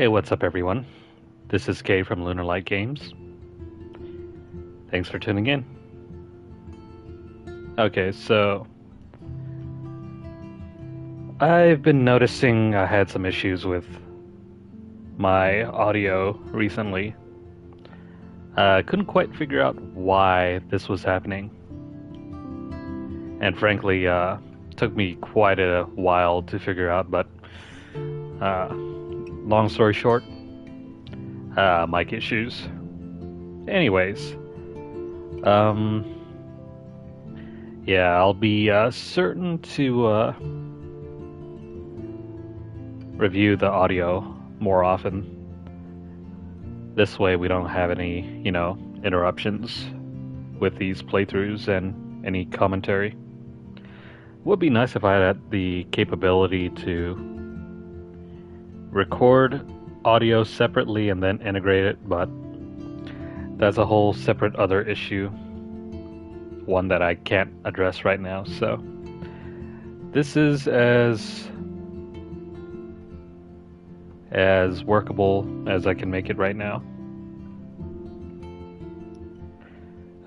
Hey, what's up, everyone? This is Kay from Lunar Light Games. Thanks for tuning in. Okay, so I've been noticing I had some issues with my audio recently. I couldn't quite figure out why this was happening, and frankly, took me quite a while to figure out. But long story short, mic issues. Anyways, yeah, I'll be certain to review the audio more often. This way we don't have any, interruptions with these playthroughs and any commentary. Would be nice if I had the capability to record audio separately and then integrate it, but that's a whole separate other issue, one that I can't address right now. So this is as workable as I can make it right now.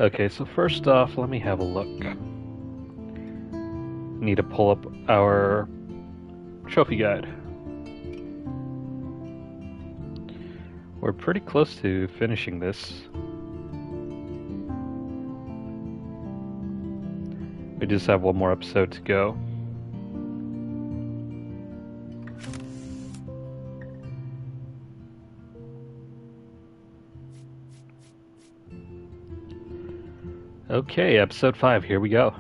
Okay, so first off, let me have a look. Need to pull up our trophy guide. We're pretty close to finishing this. We just have one more episode to go. Okay, episode 5, here we go.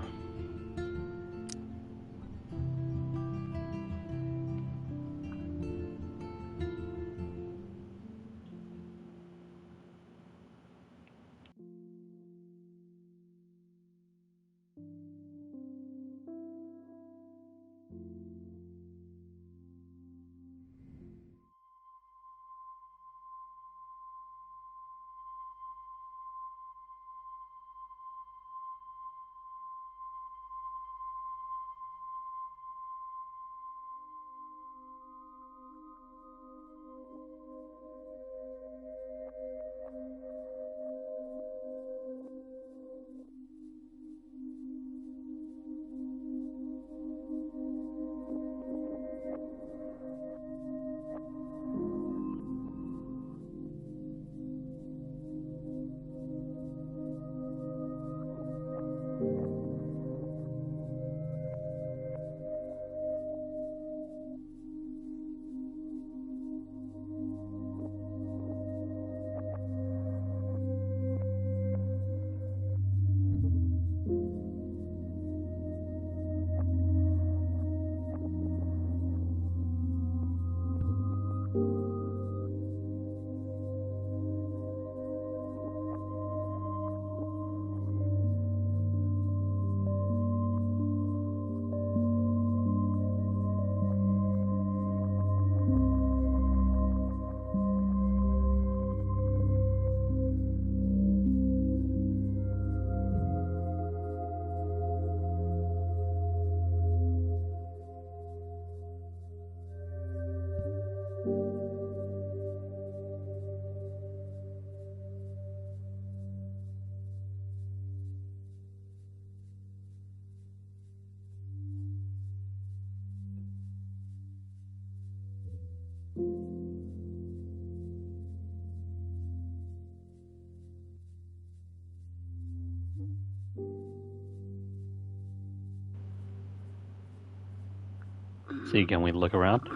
See, can we look around?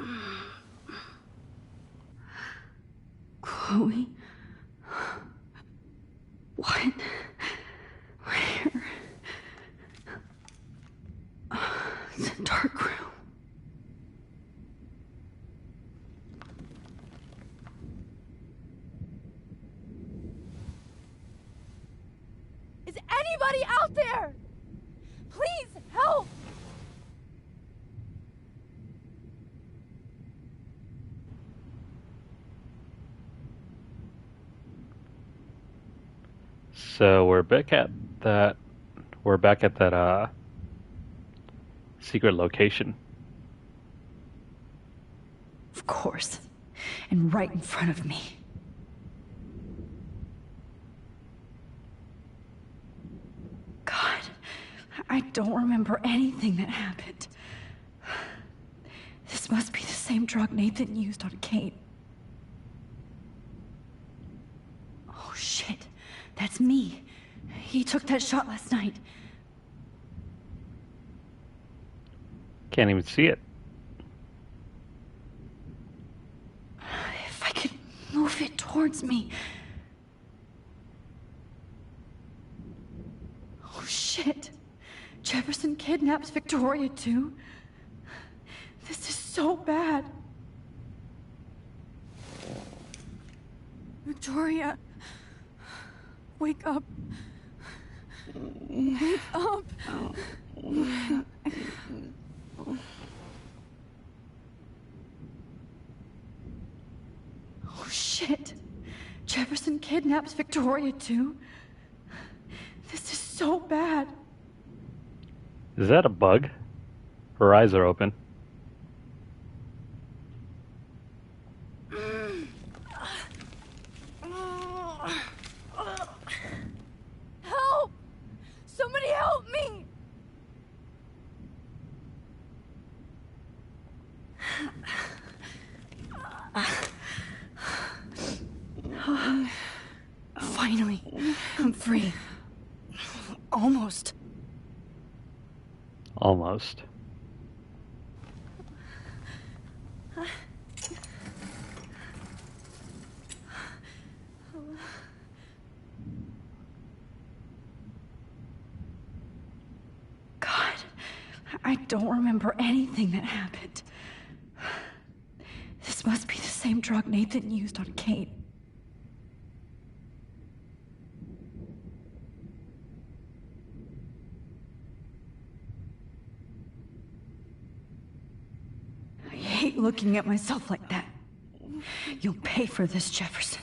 Chloe? What? Where? It's a dark room. Is anybody out there? Please help! So we're back at that. Secret location. Of course. and right in front of me. God, I don't remember anything that happened. This must be the same drug Nathan used on Kate. Oh shit, that's me. He took that shot last night. Can't even see it. If I could move it towards me. Oh shit. Jefferson kidnaps Victoria too. This is so bad. Victoria, wake up. Wake up. Oh shit. Jefferson kidnaps Victoria too. This is so bad. Is that a bug? Her eyes are open. Help! Somebody help me! Finally, I'm free. Almost. Almost. God, I don't remember anything that happened. This must be the same drug Nathan used on Kate. I hate looking at myself like that. You'll pay for this, Jefferson.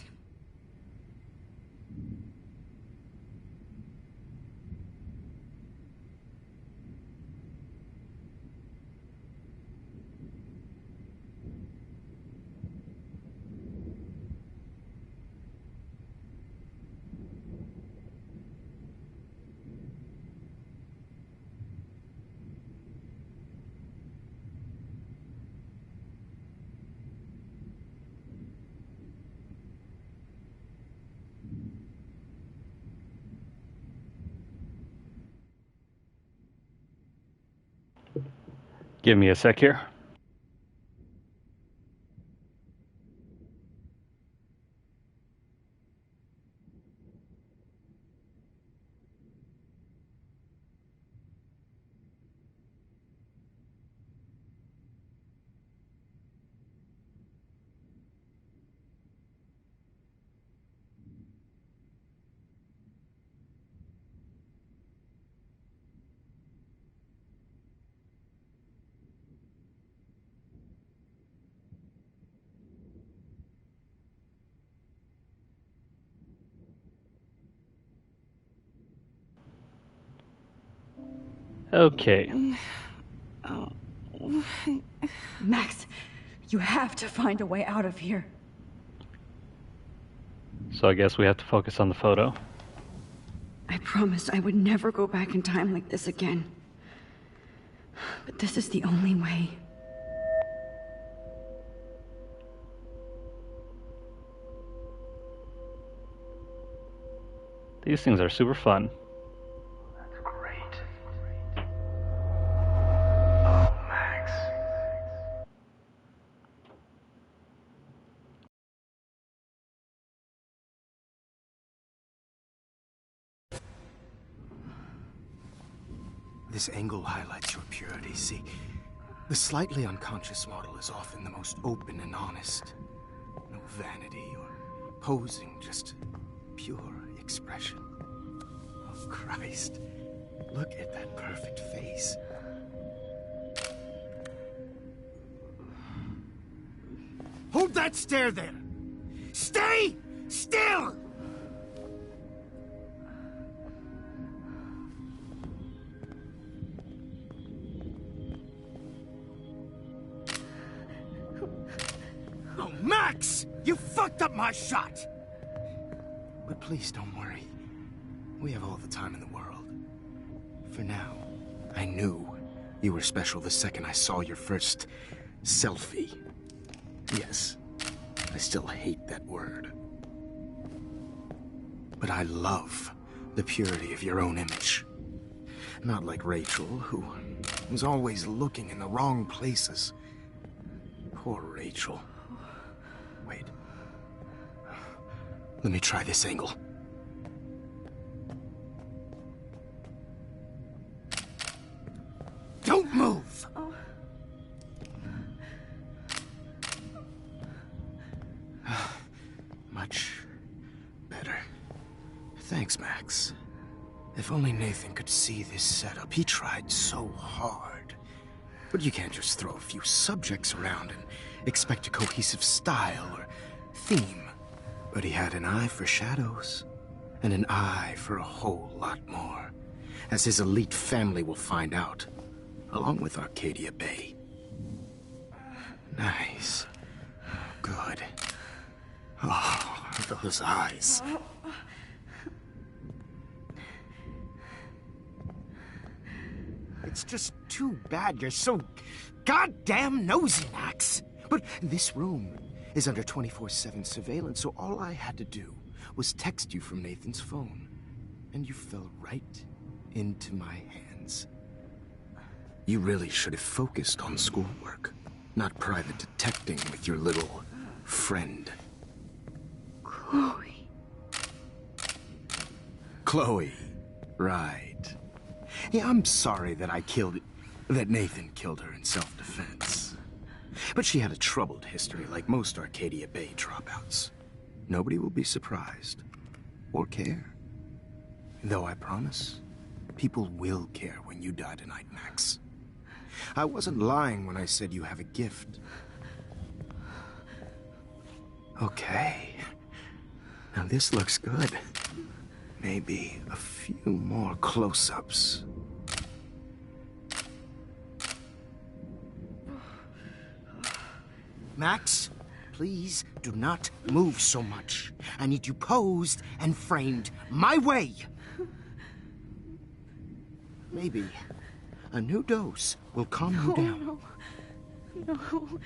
Give me a sec here. Okay. Max, you have to find a way out of here. So I guess we have to focus on the photo. I promised I would never go back in time like this again. But this is the only way. These things are super fun. That's great. Oh, Max. This angle highlights your purity. See, the slightly unconscious model is often the most open and honest. No vanity or posing, just pure expression. Oh, Christ. Look at that perfect face. Hold that stare there! Stay still! Oh, Max! You fucked up my shot! But please don't worry. We have all the time in the world. For now, I knew you were special the second I saw your first selfie. Yes, I still hate that word. But I love the purity of your own image. Not like Rachel, who was always looking in the wrong places. Poor Rachel. Wait. Let me try this angle. Don't move! Much better. Thanks, Max. If only Nathan could see this setup. He tried so hard. But you can't just throw a few subjects around and expect a cohesive style or theme. But he had an eye for shadows, and an eye for a whole lot more, as his elite family will find out, along with Arcadia Bay. Nice. Good. Oh, those eyes. It's just too bad you're so goddamn nosy, Max. But this room is under 24/7 surveillance, so all I had to do was text you from Nathan's phone. And you fell right into my hands. You really should have focused on schoolwork, not private detecting with your little friend. Chloe. Chloe, right. Yeah, I'm sorry that that Nathan killed her in self-defense. But she had a troubled history like most Arcadia Bay dropouts. Nobody will be surprised or care. Though I promise, people will care when you die tonight, Max. I wasn't lying when I said you have a gift. Okay. Now this looks good. Maybe a few more close-ups. Max, please do not move so much. I need you posed and framed my way. Maybe a new dose will calm you down. No.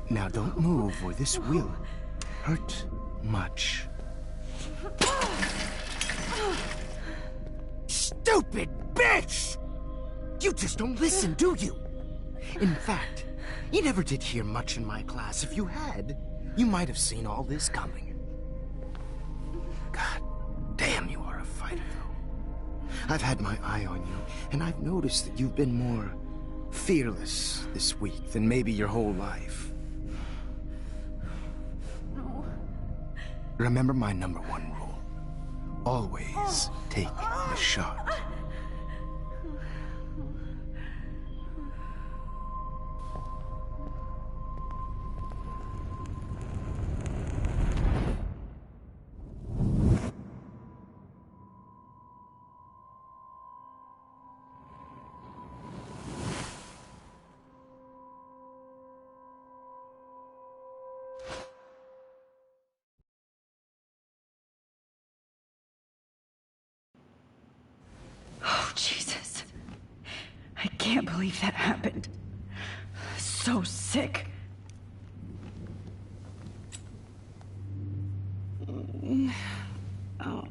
Now don't move or this will hurt much. Stupid bitch! You just don't listen, do you? In fact, you never did hear much in my class. If you had, you might have seen all this coming. God damn, you are a fighter, though. I've had my eye on you, and I've noticed that you've been more fearless this week than maybe your whole life. No. Remember my #1 rule. Always take the shot. Oh, Jesus. I can't believe that happened. So sick. Oh.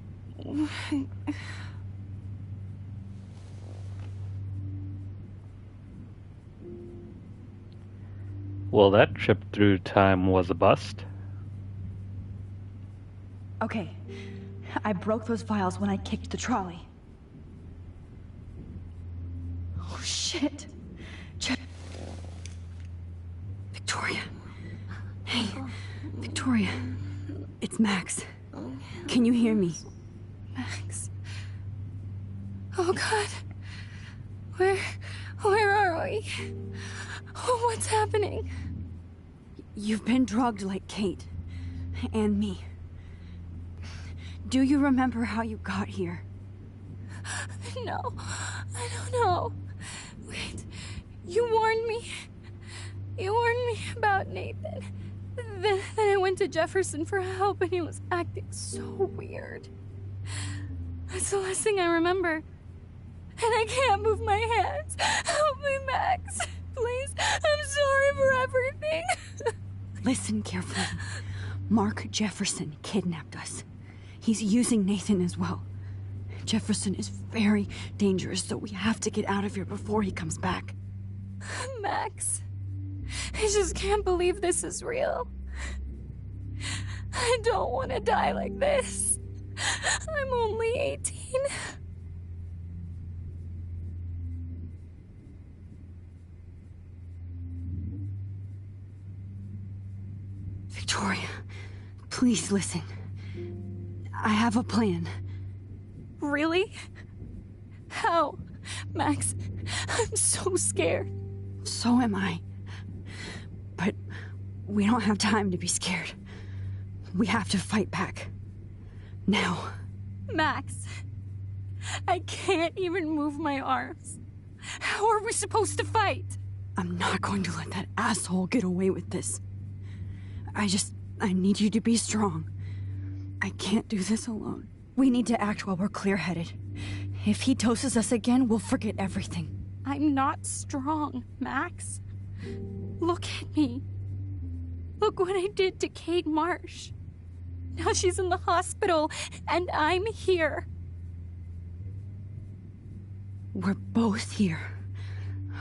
Well, that trip through time was a bust. Okay. I broke those files when I kicked the trolley. Oh, shit. Victoria. Hey, Victoria. It's Max. Can you hear me? Max. Oh God. Where are we? Oh, what's happening? You've been drugged like Kate. And me. Do you remember how you got here? No, I don't know. Wait, You warned me. You warned me about Nathan. Then I went to Jefferson for help and he was acting so weird. That's the last thing I remember. And I can't move my hands. Help me, Max. Please. I'm sorry for everything. Listen carefully. Mark Jefferson kidnapped us. He's using Nathan as well. Jefferson is very dangerous, so we have to get out of here before he comes back. Max, I just can't believe this is real. I don't want to die like this. I'm only 18. Victoria, please listen. I have a plan. Really? How? Max, I'm so scared. So am I. But we don't have time to be scared. We have to fight back. Now. Max, I can't even move my arms. How are we supposed to fight? I'm not going to let that asshole get away with this. I need you to be strong. I can't do this alone. We need to act while we're clear-headed. If he doses us again, we'll forget everything. I'm not strong, Max. Look at me. Look what I did to Kate Marsh. Now she's in the hospital, and I'm here. We're both here,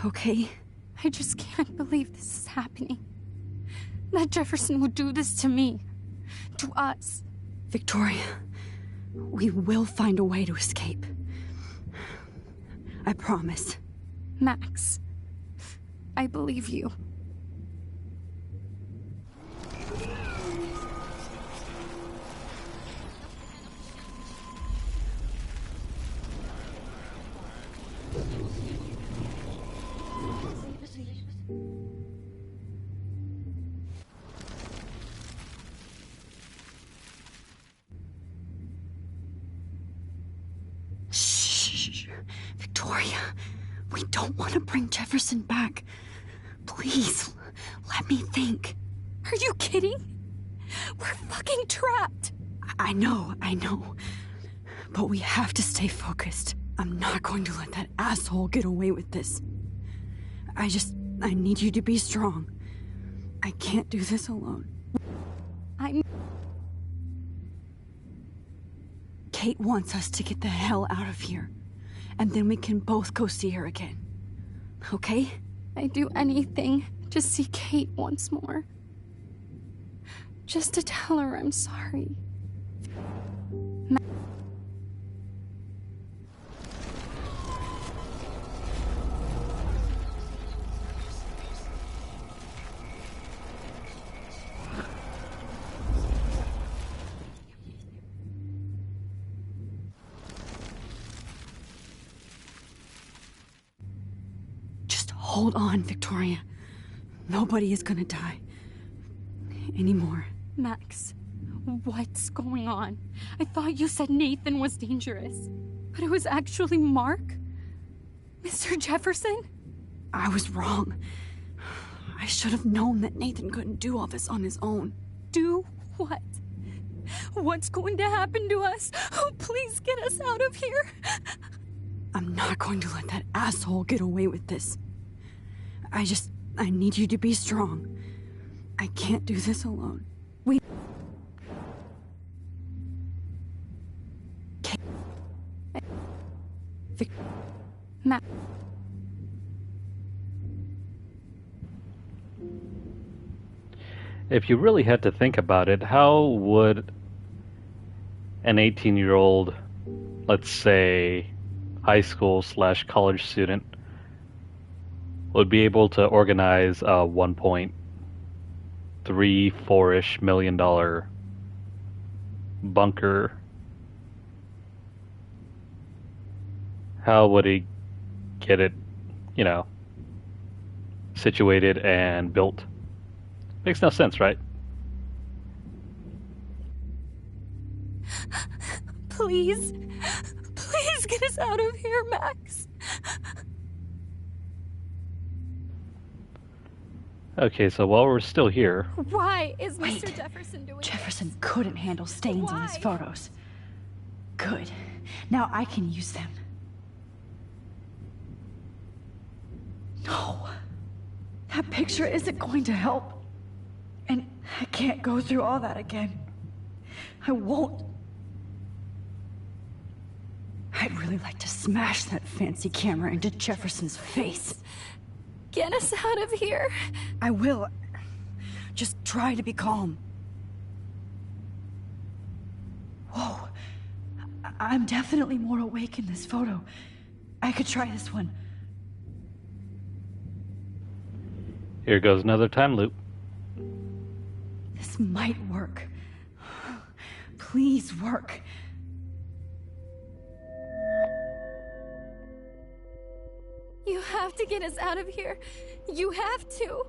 okay? I just can't believe this is happening. That Jefferson would do this to me. To us. Victoria, we will find a way to escape. I promise. Max, I believe you. Shh. Victoria, we don't want to bring Jefferson back. Please, let me think. Are you kidding? We're fucking trapped. I know. But we have to stay focused. I'm not going to let that asshole get away with this. I need you to be strong. I can't do this alone. Kate wants us to get the hell out of here. And then we can both go see her again. Okay? I'd do anything to see Kate once more. Just to tell her I'm sorry. Hold on, Victoria. Nobody is gonna die. Anymore. Max, what's going on? I thought you said Nathan was dangerous. But it was actually Mark? Mr. Jefferson? I was wrong. I should have known that Nathan couldn't do all this on his own. Do what? What's going to happen to us? Oh, please get us out of here. I'm not going to let that asshole get away with this. I need you to be strong. I can't do this alone. Matt. If you really had to think about it, how would an 18-year-old, let's say, high school / college student, would be able to organize a $1.34-ish million bunker? How would he get it, situated and built? Makes no sense, right? Please get us out of here, Max. Okay, so while we're still here, Why is Wait. Mr. Jefferson doing Jefferson this? couldn't handle stains on his Why? photos. Good. Now I can use them. No. That picture isn't going to help. And I can't go through all that again. I won't. I'd really like to smash that fancy camera into Jefferson's face. Get us out of here. I will. Just try to be calm. Whoa. I'm definitely more awake in this photo. I could try this one. here goes another time loop. This might work. Please work. You have to get us out of here. You have to.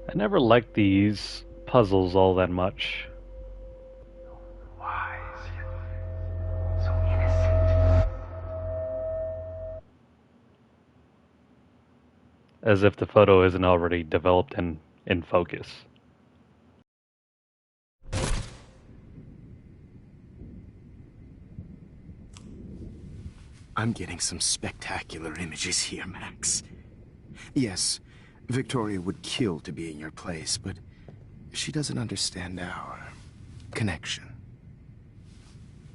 I never liked these puzzles all that much. Wise, yet so innocent. As if the photo isn't already developed and in focus. I'm getting some spectacular images here, Max. Yes, Victoria would kill to be in your place, but she doesn't understand our connection.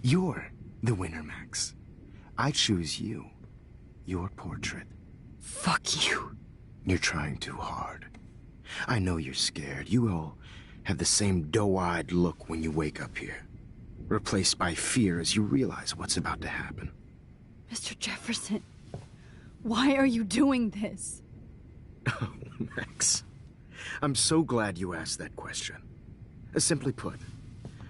You're the winner, Max. I choose you. Your portrait. Fuck you. You're trying too hard. I know you're scared. You all have the same doe-eyed look when you wake up here, replaced by fear as you realize what's about to happen. Mr. Jefferson, why are you doing this? Oh, Max. I'm so glad you asked that question. Simply put,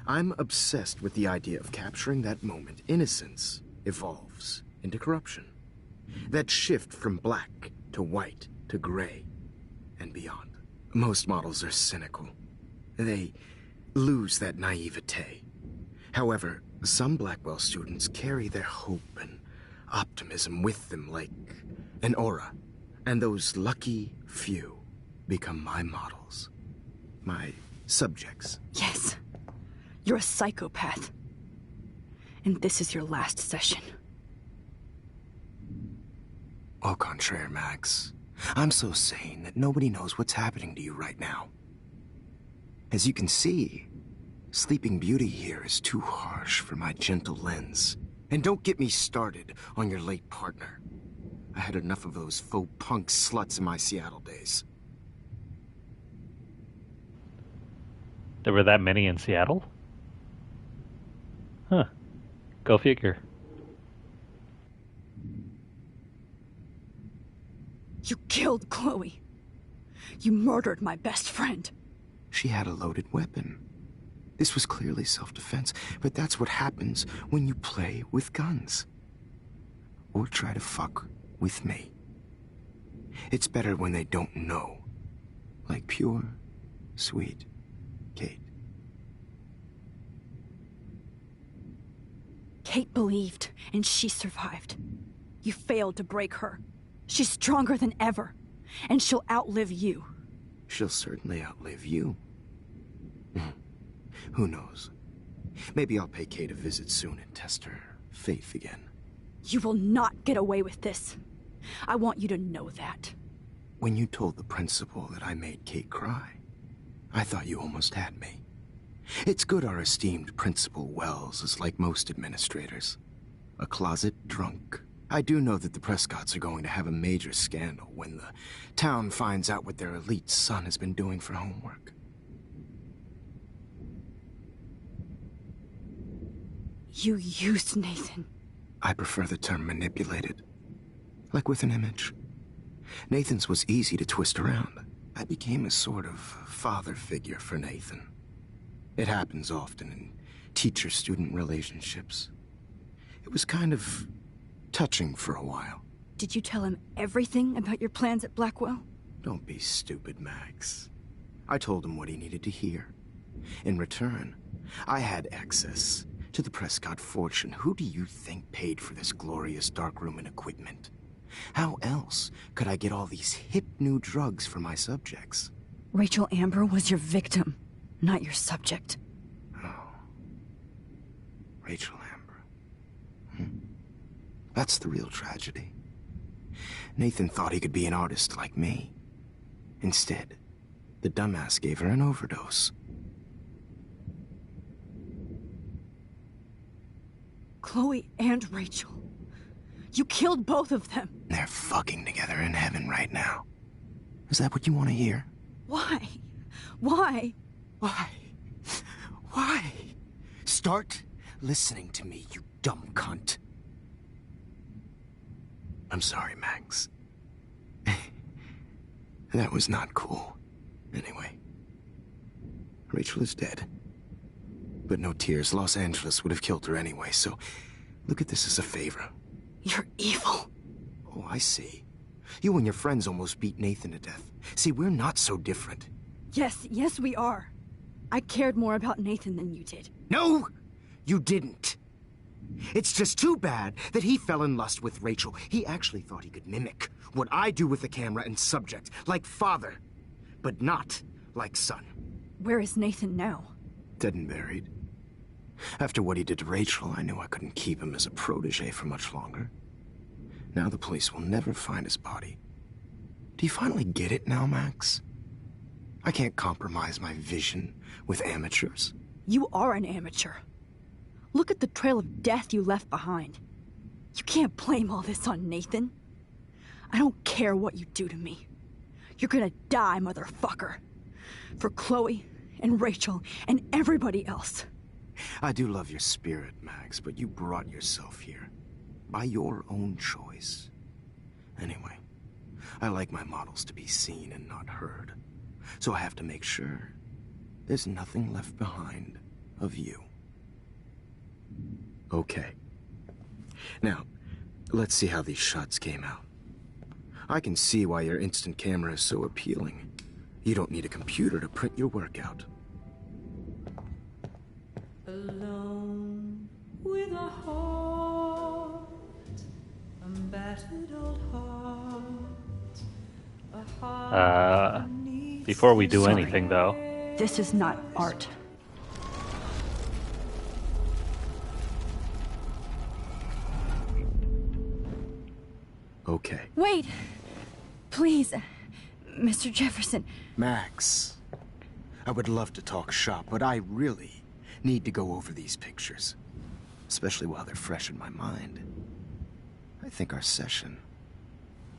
I'm obsessed with the idea of capturing that moment innocence evolves into corruption. That shift from black to white to gray and beyond. Most models are cynical. They lose that naivete. However, some Blackwell students carry their hope and optimism with them like an aura. And those lucky few become my models. My subjects. Yes, you're a psychopath. And this is your last session. Au contraire, Max. I'm so sane that nobody knows what's happening to you right now. As you can see, Sleeping Beauty here is too harsh for my gentle lens. And don't get me started on your late partner. I had enough of those faux punk sluts in my Seattle days. There were that many in Seattle? Huh. Go figure. You killed Chloe. You murdered my best friend. She had a loaded weapon. This was clearly self-defense, but that's what happens when you play with guns. Or try to fuck with me. It's better when they don't know. Like pure, sweet Kate. Kate believed, and she survived. You failed to break her. She's stronger than ever, and she'll outlive you. She'll certainly outlive you. Who knows? Maybe I'll pay Kate a visit soon and test her faith again. You will not get away with this. I want you to know that. When you told the principal that I made Kate cry, I thought you almost had me. It's good our esteemed Principal Wells is like most administrators. A closet drunk. I do know that the Prescotts are going to have a major scandal when the town finds out what their elite son has been doing for homework. You used Nathan. I prefer the term manipulated. Like with an image. Nathan's was easy to twist around. I became a sort of father figure for Nathan. It happens often in teacher-student relationships. It was kind of touching for a while. Did you tell him everything about your plans at Blackwell? Don't be stupid, Max. I told him what he needed to hear. In return, I had access to the Prescott fortune. Who do you think paid for this glorious darkroom and equipment? How else could I get all these hip new drugs for my subjects? Rachel Amber was your victim, not your subject. Oh. Rachel Amber. That's the real tragedy. Nathan thought he could be an artist like me. Instead, the dumbass gave her an overdose. Chloe and Rachel. You killed both of them. They're fucking together in heaven right now. Is that what you want to hear? Why? Why? Why? Why? Start listening to me, you dumb cunt. I'm sorry, Max. That was not cool. Anyway, Rachel is dead. But no tears. Los Angeles would have killed her anyway, so look at this as a favor. You're evil. Oh, I see. You and your friends almost beat Nathan to death. See, we're not so different. Yes, we are. I cared more about Nathan than you did. No, you didn't. It's just too bad that he fell in lust with Rachel. He actually thought he could mimic what I do with the camera and subject, like father, but not like son. Where is Nathan now? Dead and buried. After what he did to Rachel, I knew I couldn't keep him as a protege for much longer. Now the police will never find his body. Do you finally get it now, Max? I can't compromise my vision with amateurs. You are an amateur. Look at the trail of death you left behind. You can't blame all this on Nathan. I don't care what you do to me. You're gonna die, motherfucker. For Chloe and Rachel and everybody else. I do love your spirit, Max, but you brought yourself here. By your own choice. Anyway, I like my models to be seen and not heard. So I have to make sure there's nothing left behind of you. Okay. Now, let's see how these shots came out. I can see why your instant camera is so appealing. You don't need a computer to print your work out. Alone with a heart, a battered old heart, a heart. Before we do anything, though. This is not art. Okay. Wait! Please, Mr. Jefferson. Max, I would love to talk shop, but I really need to go over these pictures. Especially while they're fresh in my mind. I think our session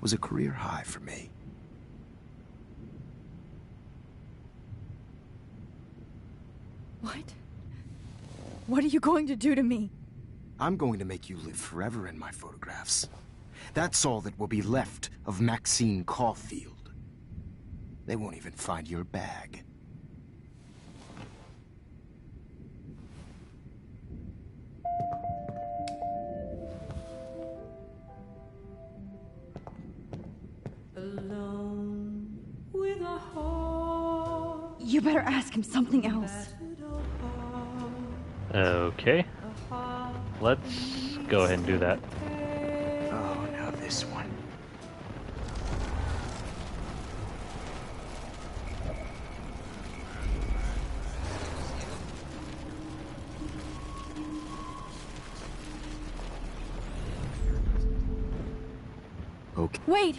was a career high for me. What? What are you going to do to me? I'm going to make you live forever in my photographs. That's all that will be left of Maxine Caulfield. They won't even find your bag. Alone with a heart, You better ask him something else. battered old heart, Okay. a heart Let's go ahead and do that. Oh, now this one. Okay. Wait!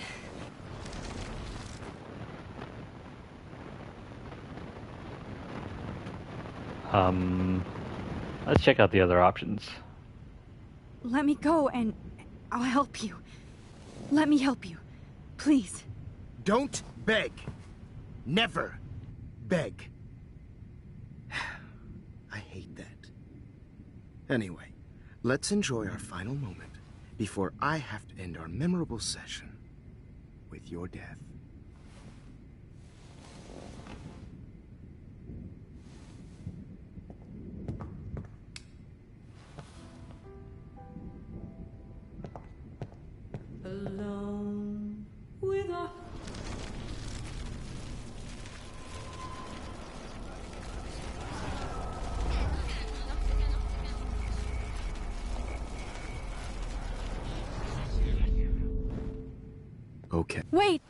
Let's check out the other options. Let me go and I'll help you. Let me help you. Please. Don't beg. Never beg. I hate that. Anyway, let's enjoy our final moment before I have to end our memorable session with your death. alone with a Okay. Wait!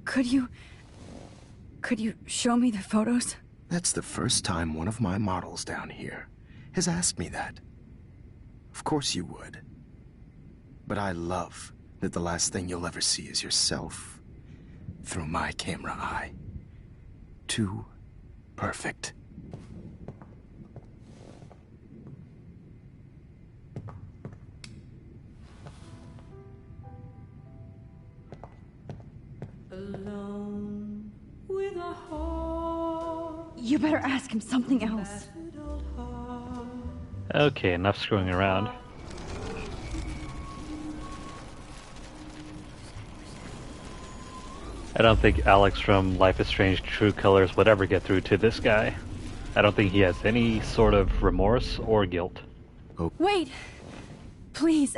Could you show me the photos? That's the first time one of my models down here has asked me that. Of course you would. But I love that the last thing you'll ever see is yourself through my camera eye. Too perfect. Alone with a heart. You better ask him something else. Battered old heart. Okay, enough screwing around. I don't think Alex from Life is Strange True Colors would ever get through to this guy. I don't think he has any sort of remorse or guilt. Wait! Please.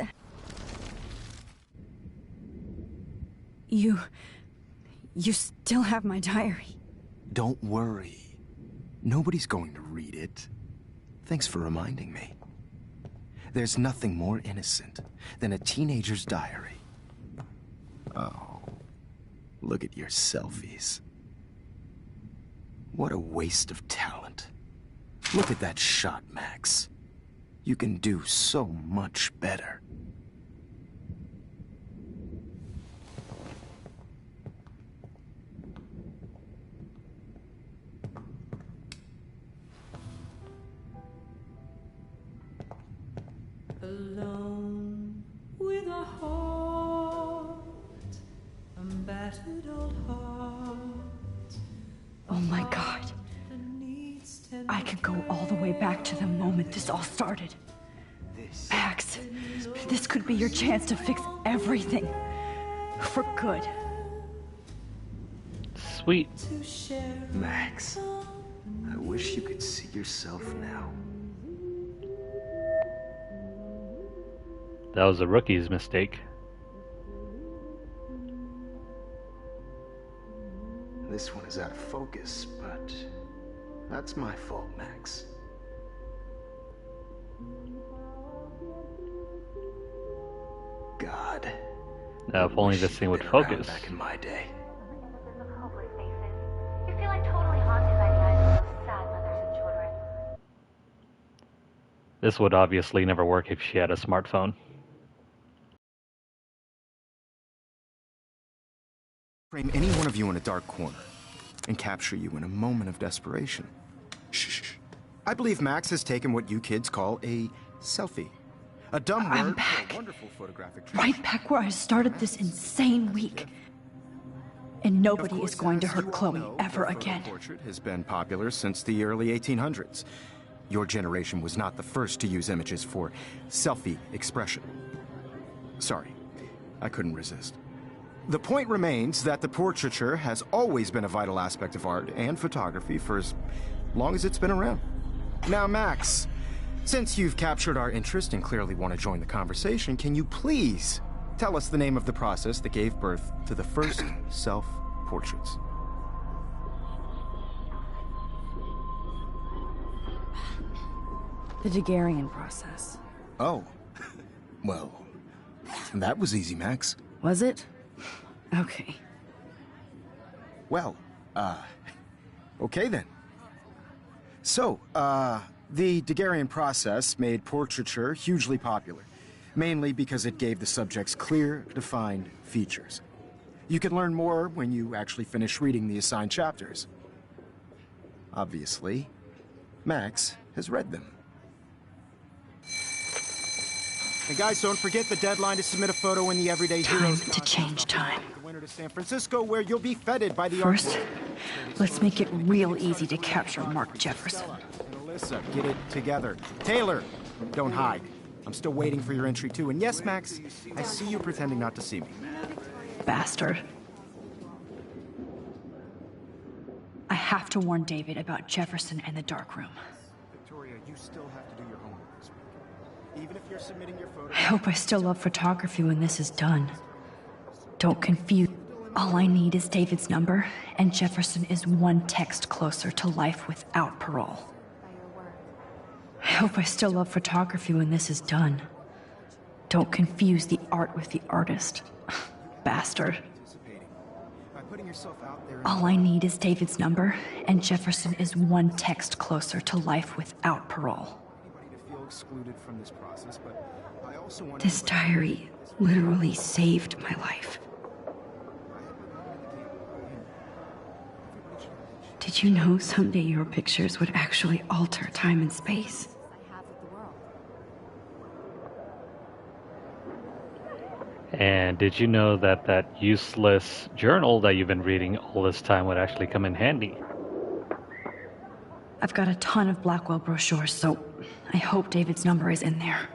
You still have my diary. Don't worry. Nobody's going to read it. Thanks for reminding me. There's nothing more innocent than a teenager's diary. Oh, look at your selfies. What a waste of talent. Look at that shot, Max. You can do so much better. Alone with a heart, a battered old heart. Oh my god. That needs tender I could go all the way back to the moment this all started. Max, this could be your chance to fix everything. For good. Sweet. to share. Max, I wish you could see yourself now. That was a rookie's mistake. This one is out of focus, but that's my fault, Max. God. Now, if only this thing would focus. Back in my day. Innocence of hopeless faces. You feel like totally haunted by the eyes of those sad mothers and children. This would obviously never work if she had a smartphone. Frame any one of you in a dark corner and capture you in a moment of desperation. Shh. I believe Max has taken what you kids call a selfie. A dumb I'm word for back. a wonderful photographic Right back where I started this insane week. And nobody is going to hurt Chloe ever again. Portrait has been popular since the early 1800s. Your generation was not the first to use images for selfie expression. Sorry, I couldn't resist. The point remains that the portraiture has always been a vital aspect of art and photography for as long as it's been around. Now, Max, since you've captured our interest and clearly want to join the conversation, can you please tell us the name of the process that gave birth to the first self-portraits? The Daguerrean process. Oh, well, that was easy, Max. Was it? Okay. Well, okay then. So, the Daguerrean process made portraiture hugely popular, mainly because it gave the subjects clear, defined features. You can learn more when you actually finish reading the assigned chapters. Obviously, Max has read them. And guys, don't forget the deadline to submit a photo in the Everyday Time Heroes to change time. The winner to San Francisco, where you'll be feted by the First, let's make it real easy to capture Mark Jefferson. And Alyssa, get it together. Taylor, don't hide. I'm still waiting for your entry too. And yes, Max, I see you pretending not to see me. Bastard. I have to warn David about Jefferson and the dark room. Victoria, you still have to do your homework this week. Even if you're submitting your photo. I hope I still love photography when this is done. Don't confuse. All I need is David's number, and Jefferson is one text closer to life without parole. I hope I still love photography when this is done. Don't confuse the art with the artist. Bastard. By putting yourself out there. All I need is David's number, and Jefferson is one text closer to life without parole. Anybody to feel excluded from this process, but I also want This diary literally saved my life. Did you know someday your pictures would actually alter time and space? And did you know that that useless journal that you've been reading all this time would actually come in handy? I've got a ton of Blackwell brochures, so I hope David's number is in there.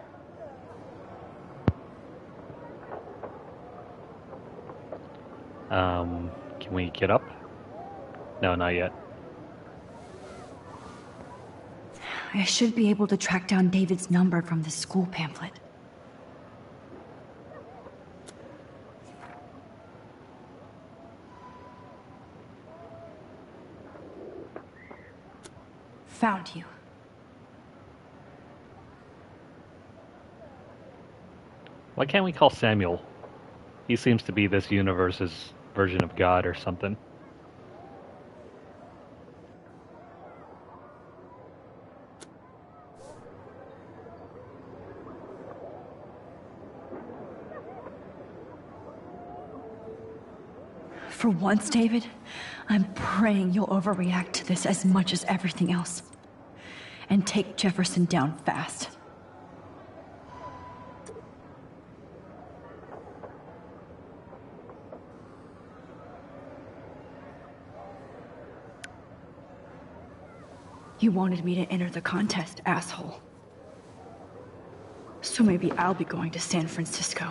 Can we get up? No, not yet. I should be able to track down David's number from the school pamphlet. Found you. Why can't we call Samuel? He seems to be this universe's version of God or something. For once, David, I'm praying you'll overreact to this as much as everything else. And take Jefferson down fast. You wanted me to enter the contest, asshole. So maybe I'll be going to San Francisco.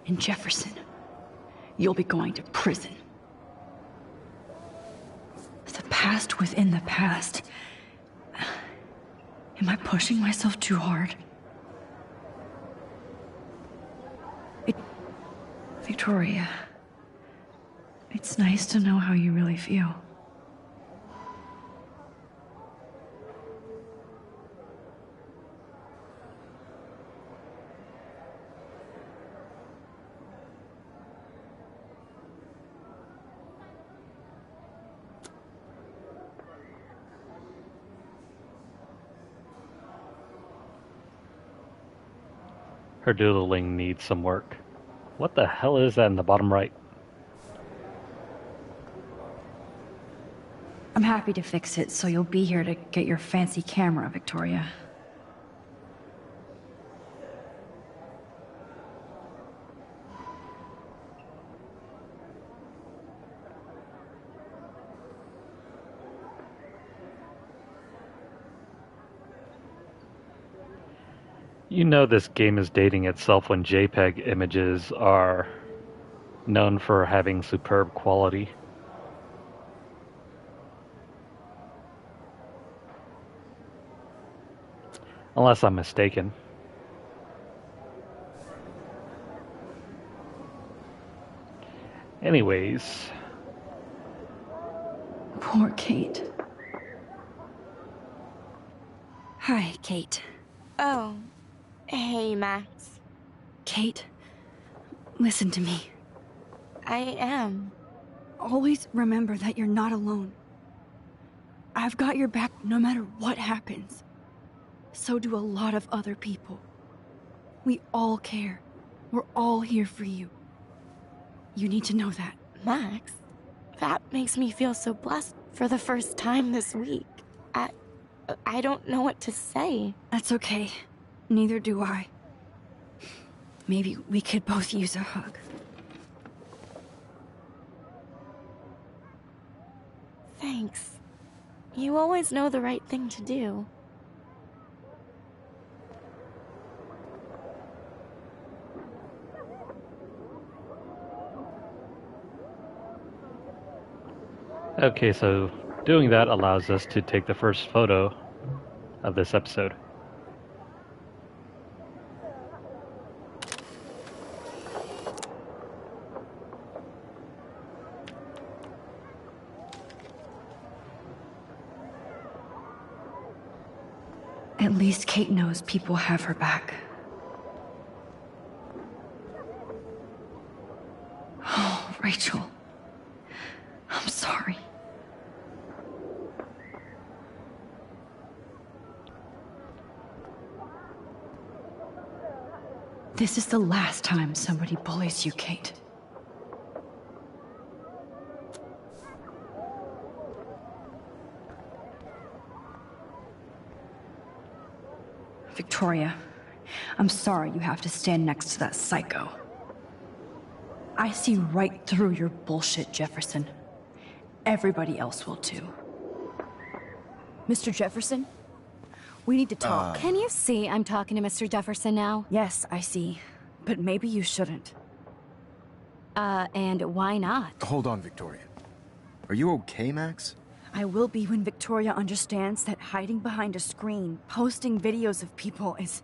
And Jefferson, you'll be going to prison. The past within the past. Am I pushing myself too hard? Victoria, it's nice to know how you really feel. Her doodling needs some work. What the hell is that in the bottom right? I'm happy to fix it, so you'll be here to get your fancy camera, Victoria. You know this game is dating itself when JPEG images are known for having superb quality. Unless I'm mistaken. Anyways. Poor Kate. Hi, Kate. Oh. Hey, Max. Kate, listen to me. I am. Always remember that you're not alone. I've got your back no matter what happens. So do a lot of other people. We all care. We're all here for you. You need to know that. Max, that makes me feel so blessed for the first time this week. I don't know what to say. That's okay. Neither do I. Maybe we could both use a hug. Thanks. You always know the right thing to do. Okay, so doing that allows us to take the first photo of this episode. At least Kate knows people have her back. Rachel, I'm sorry. This is the last time somebody bullies you, Kate. Victoria, I'm sorry you have to stand next to that psycho. I see right through your bullshit, Jefferson. Everybody else will too. Mr. Jefferson? We need to talk. Can you see I'm talking to Mr. Jefferson now? Yes, I see. But maybe you shouldn't. And why not? Hold on, Victoria. Are you okay, Max? I will be when Victoria understands that hiding behind a screen, posting videos of people is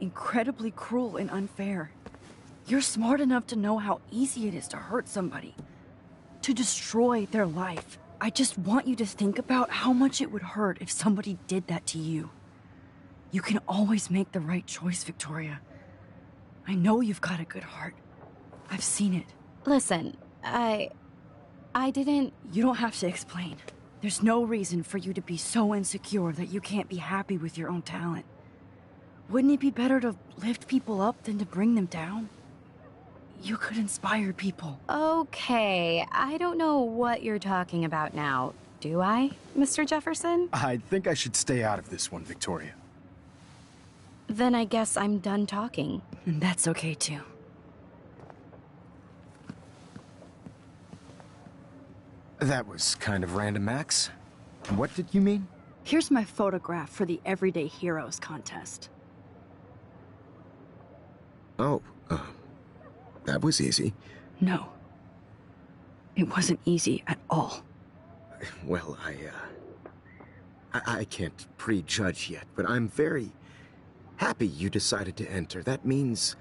incredibly cruel and unfair. You're smart enough to know how easy it is to hurt somebody, to destroy their life. I just want you to think about how much it would hurt if somebody did that to you. You can always make the right choice, Victoria. I know you've got a good heart. I've seen it. Listen, I didn't... You don't have to explain. There's no reason for you to be so insecure that you can't be happy with your own talent. Wouldn't it be better to lift people up than to bring them down? You could inspire people. Okay, I don't know what you're talking about now, do I, Mr. Jefferson? I think I should stay out of this one, Victoria. Then I guess I'm done talking. And that's okay too. That was kind of random, Max. What did you mean? Here's my photograph for the Everyday Heroes contest. Oh, that was easy. No. It wasn't easy at all. Well, I can't prejudge yet, but I'm very happy you decided to enter. That means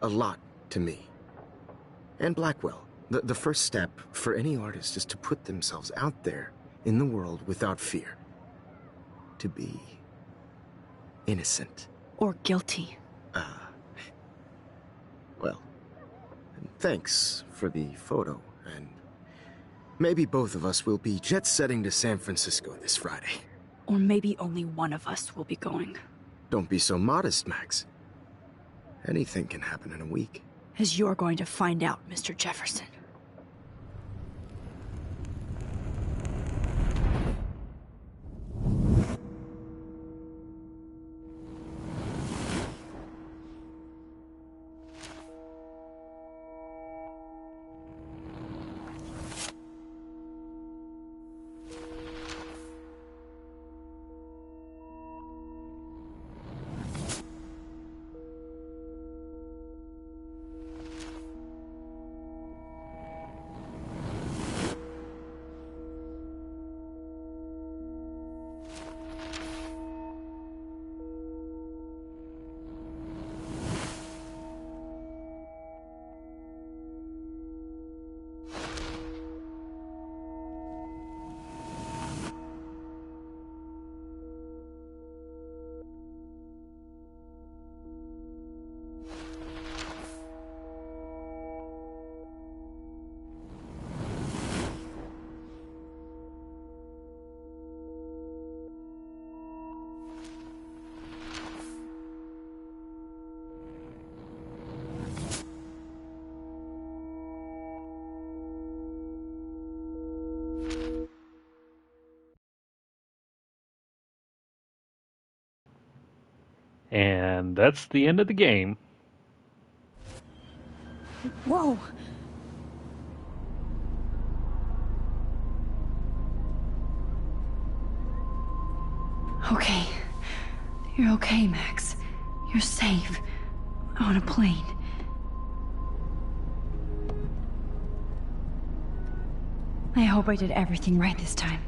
a lot to me. And Blackwell. The first step for any artist is to put themselves out there in the world without fear. To be innocent. Or guilty. Well, thanks for the photo, and maybe both of us will be jet-setting to San Francisco this Friday. Or maybe only one of us will be going. Don't be so modest, Max. Anything can happen in a week. As you're going to find out, Mr. Jefferson. And that's the end of the game. Whoa! Okay. You're okay, Max. You're safe. On a plane. I hope I did everything right this time.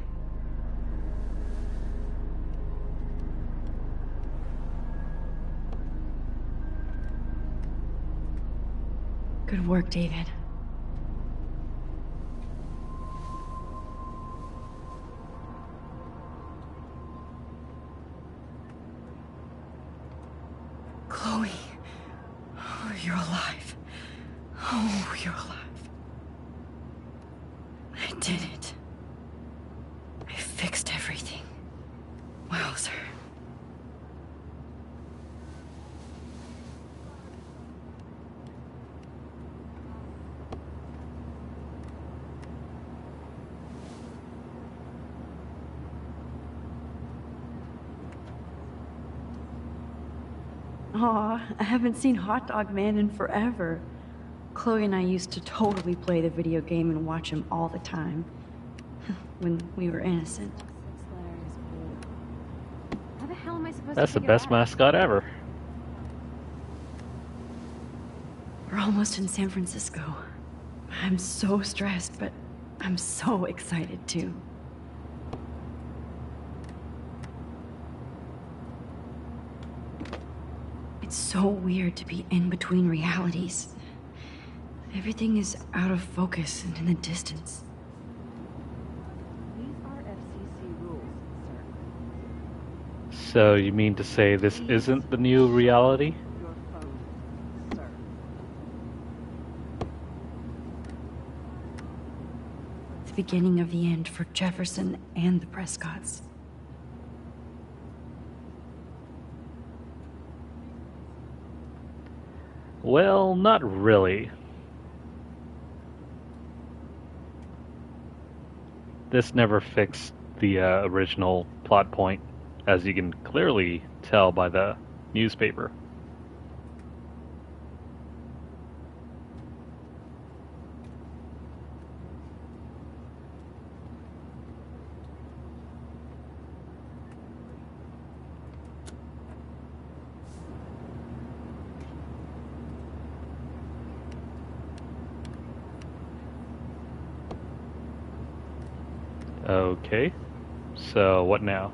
Good work, David. Chloe. Oh, you're alive. Oh, you're alive. did it. I fixed everything. Wowzer. Aw, I haven't seen Hot Dog Man in forever. Chloe and I used to totally play the video game and watch him all the time. When we were innocent. How the hell am I supposed That's to the best mascot ever. We're almost in San Francisco. I'm so stressed, but I'm so excited too. It's so weird to be in between realities. Everything is out of focus and in the distance. These are FCC rules, sir. So you mean to say this isn't the new reality? Your phone, sir. The beginning of the end for Jefferson and the Prescotts. Well, not really. This never fixed the original plot point, as you can clearly tell by the newspaper. Okay, so what now?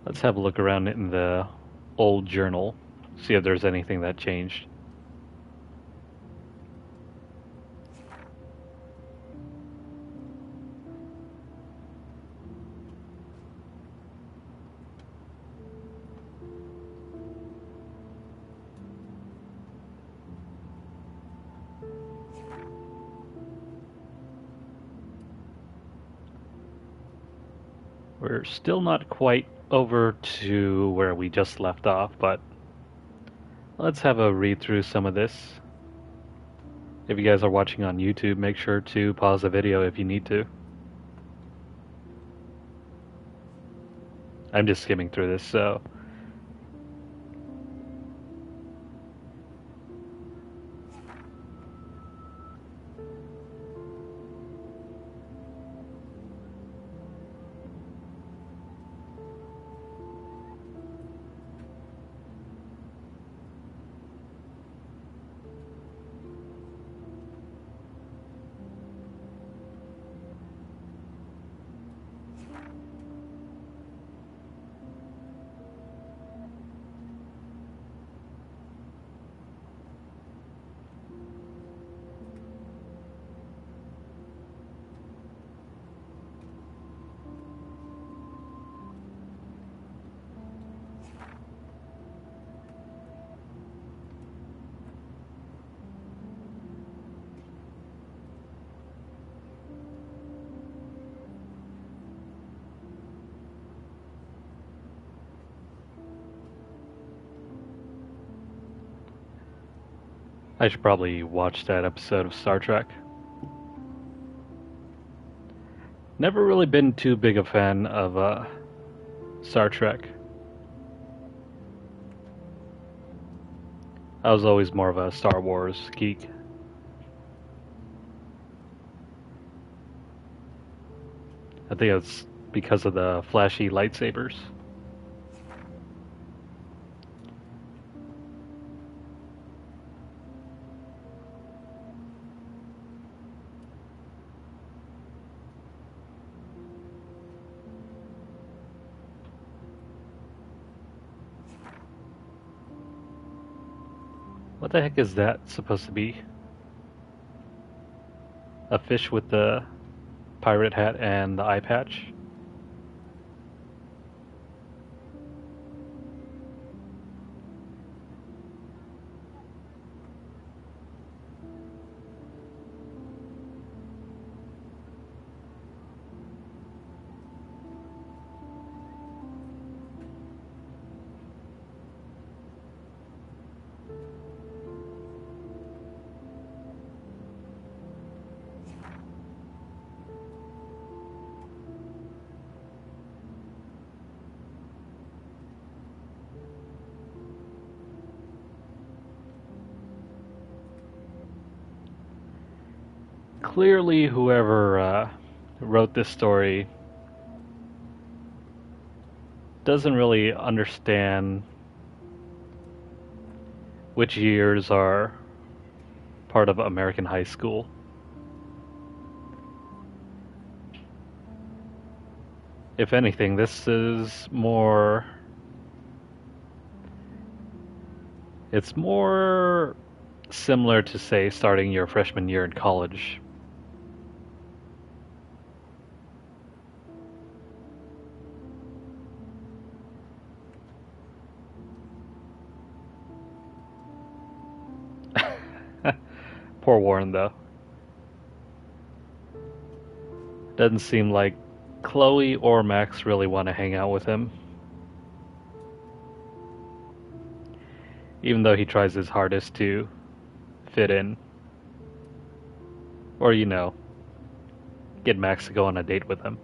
Let's have a look around in the old journal, see if there's anything that changed. We're still not quite over to where we just left off, but let's have a read through some of this. If you guys are watching on YouTube, make sure to pause the video if you need to. I'm just skimming through this, so I should probably watch that episode of Star Trek. Never really been too big a fan of Star Trek. I was always more of a Star Wars geek. I think it's because of the flashy lightsabers. What the heck is that supposed to be? A fish with the pirate hat and the eye patch? clearly whoever wrote this story doesn't really understand which years are part of American high school. If anything, this is more... It's more similar to, say, starting your freshman year in college. Poor Warren, though. Doesn't seem like Chloe or Max really want to hang out with him. Even though he tries his hardest to fit in. Or, you know, get Max to go on a date with him.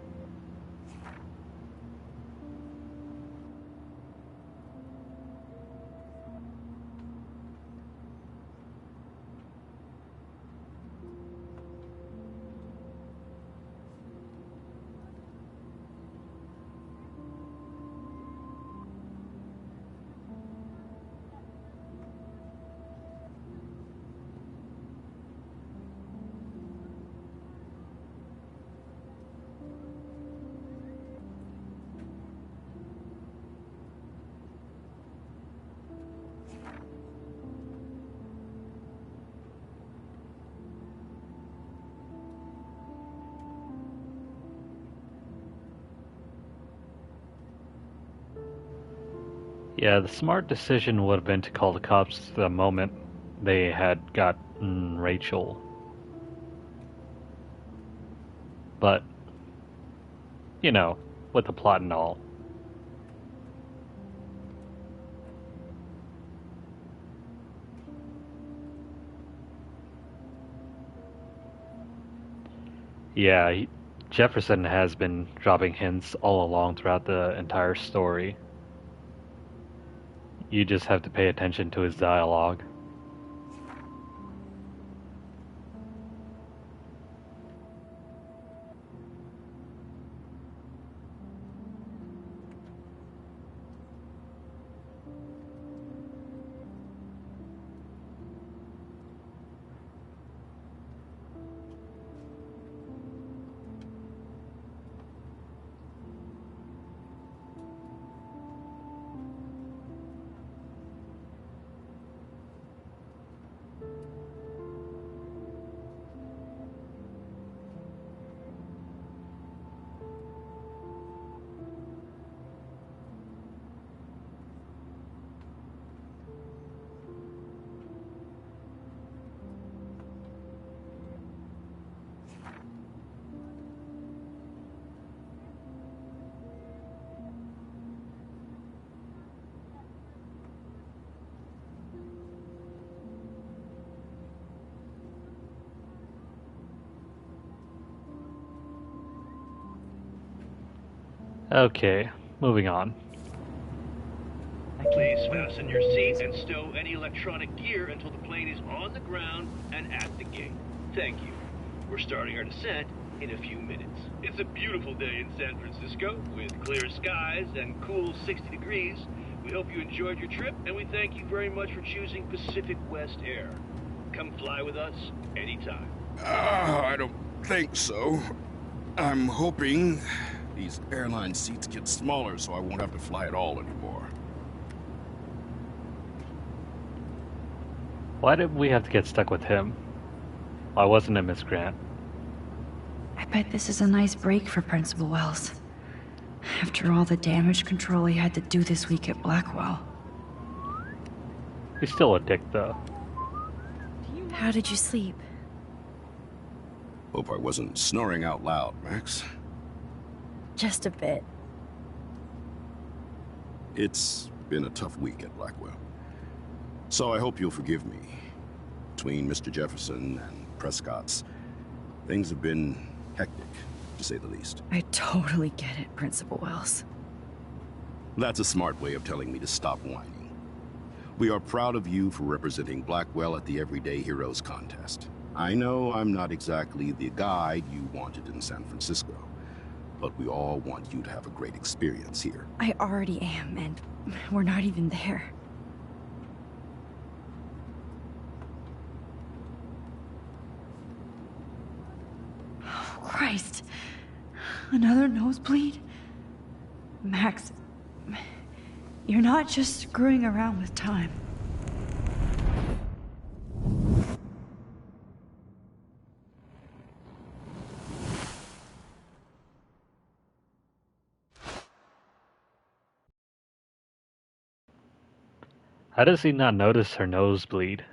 Yeah, the smart decision would have been to call the cops the moment they had gotten Rachel. But, you know, with the plot and all. Yeah, Jefferson has been dropping hints all along throughout the entire story. You just have to pay attention to his dialogue. Okay, moving on. Please fasten your seat and stow any electronic gear until the plane is on the ground and at the gate. Thank you. We're starting our descent in a few minutes. It's a beautiful day in San Francisco with clear skies and cool 60 degrees. We hope you enjoyed your trip, and we thank you very much for choosing Pacific West Air. Come fly with us anytime. I don't think so. I'm hoping these airline seats get smaller so I won't have to fly at all anymore. Why did we have to get stuck with him? Why wasn't it Miss Grant? I bet this is a nice break for Principal Wells. After all the damage control he had to do this week at Blackwell. He's still a dick, though. How did you sleep? Hope I wasn't snoring out loud, Max. Just a bit. It's been a tough week at Blackwell. So I hope you'll forgive me. Between Mr. Jefferson and Prescott's, things have been hectic, to say the least. I totally get it, Principal Wells. That's a smart way of telling me to stop whining. We are proud of you for representing Blackwell at the Everyday Heroes contest. I know I'm not exactly the guide you wanted in San Francisco, but we all want you to have a great experience here. I already am, and we're not even there. Oh, Christ. Another nosebleed? Max, you're not just screwing around with time. How does he not notice her nosebleed?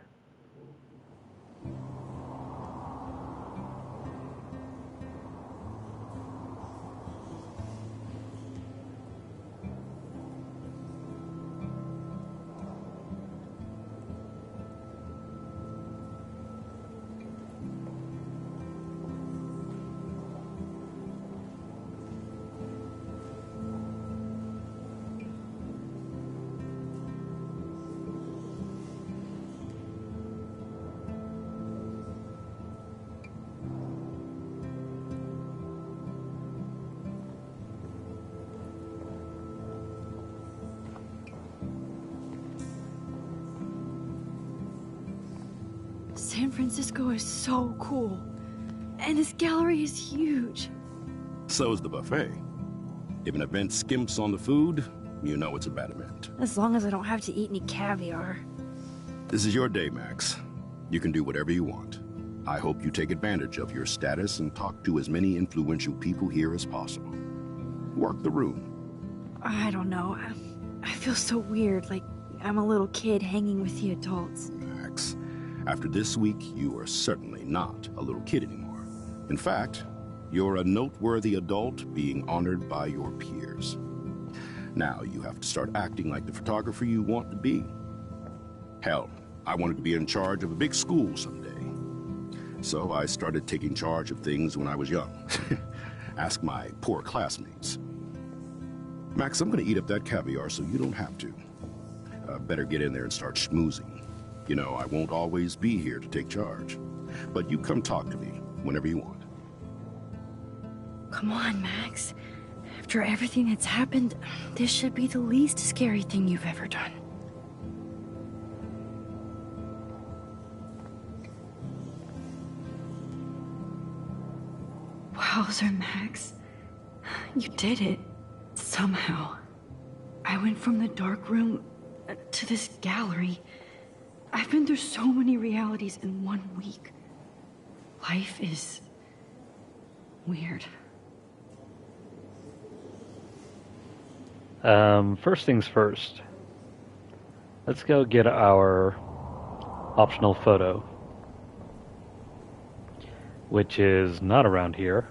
San Francisco is so cool. And this gallery is huge. So is the buffet. If an event skimps on the food, you know it's a bad event. As long as I don't have to eat any caviar. This is your day, Max. You can do whatever you want. I hope you take advantage of your status and talk to as many influential people here as possible. Work the room. I don't know. I feel so weird, like I'm a little kid hanging with the adults. Max, after this week, you are certainly not a little kid anymore. In fact, you're a noteworthy adult being honored by your peers. Now you have to start acting like the photographer you want to be. Hell, I wanted to be in charge of a big school someday. So I started taking charge of things when I was young. Ask my poor classmates. Max, I'm gonna eat up that caviar so you don't have to. Better get in there and start schmoozing. You know, I won't always be here to take charge. But you come talk to me whenever you want. Come on, Max. After everything that's happened, this should be the least scary thing you've ever done. Wowzer, Max. You did it. Somehow. I went from the dark room to this gallery. I've been through so many realities in 1 week. Life is weird. First things first. Let's go get our optional photo, which is not around here.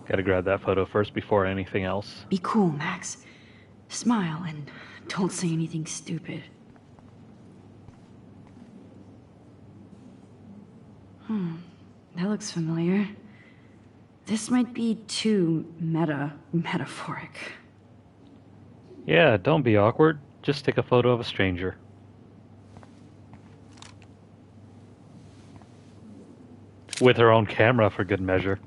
Gotta grab that photo first before anything else. Be cool, Max. Smile and don't say anything stupid. That looks familiar. This might be too metaphoric. Yeah, don't be awkward. Just take a photo of a stranger. With her own camera, for good measure.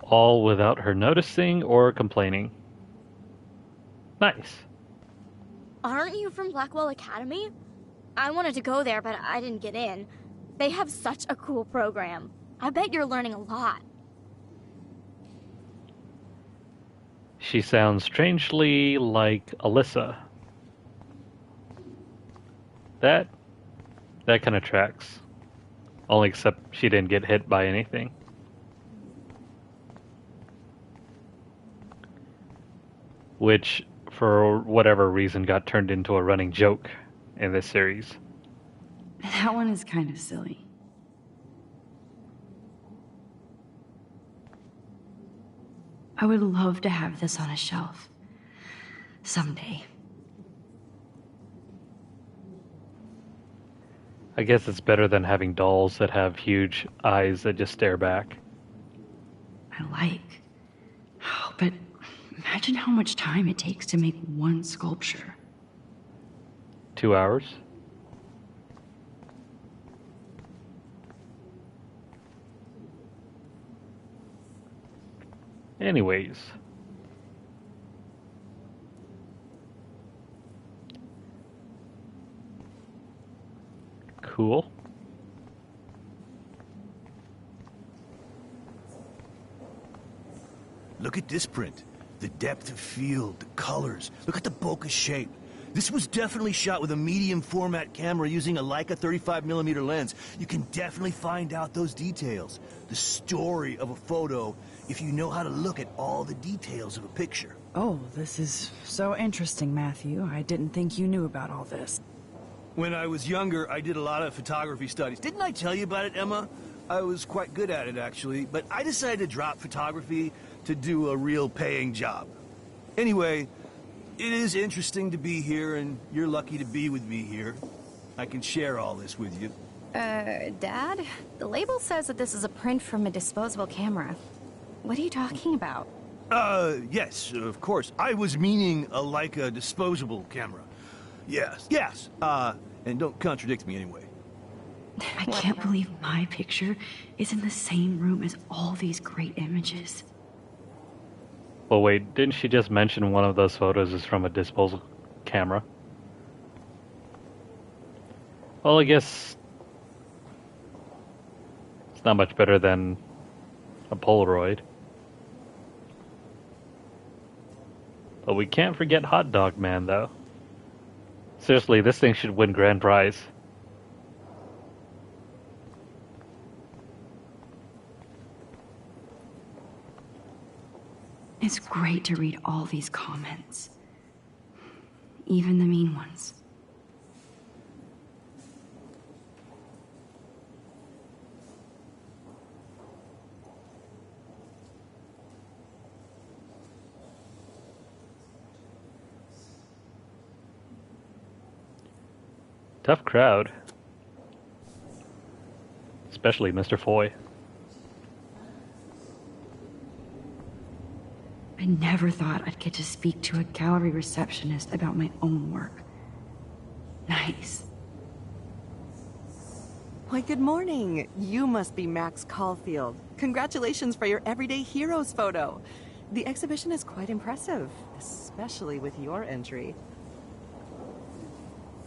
All without her noticing or complaining. Nice. Aren't you from Blackwell Academy? I wanted to go there, but I didn't get in. They have such a cool program. I bet you're learning a lot. She sounds strangely like Alyssa. That kind of tracks. Only except she didn't get hit by anything. Which, for whatever reason, got turned into a running joke in this series. That one is kind of silly. I would love to have this on a shelf. Someday. I guess it's better than having dolls that have huge eyes that just stare back. I like. Oh, but imagine how much time it takes to make one sculpture. 2 hours? Anyways. Cool. Look at this print. The depth of field, the colors. Look at the bokeh shape. This was definitely shot with a medium format camera using a Leica 35mm lens. You can definitely find out those details. The story of a photo if you know how to look at all the details of a picture. Oh, this is so interesting, Matthew. I didn't think you knew about all this. When I was younger, I did a lot of photography studies. Didn't I tell you about it, Emma? I was quite good at it, actually, but I decided to drop photography to do a real paying job. Anyway, it is interesting to be here, and you're lucky to be with me here. I can share all this with you. Dad? The label says that this is a print from a disposable camera. What are you talking about? Yes, of course. I was meaning a Leica disposable camera. Yes, and don't contradict me anyway. I can't believe my picture is in the same room as all these great images. Well, wait, didn't she just mention one of those photos is from a disposable camera? Well, I guess it's not much better than a Polaroid. But we can't forget Hot Dog Man, though. Seriously, this thing should win grand prize. It's great to read all these comments. Even the mean ones. Tough crowd. Especially Mr. Foy. I never thought I'd get to speak to a gallery receptionist about my own work. Nice. Why, good morning. You must be Max Caulfield. Congratulations for your Everyday Heroes photo. The exhibition is quite impressive, especially with your entry.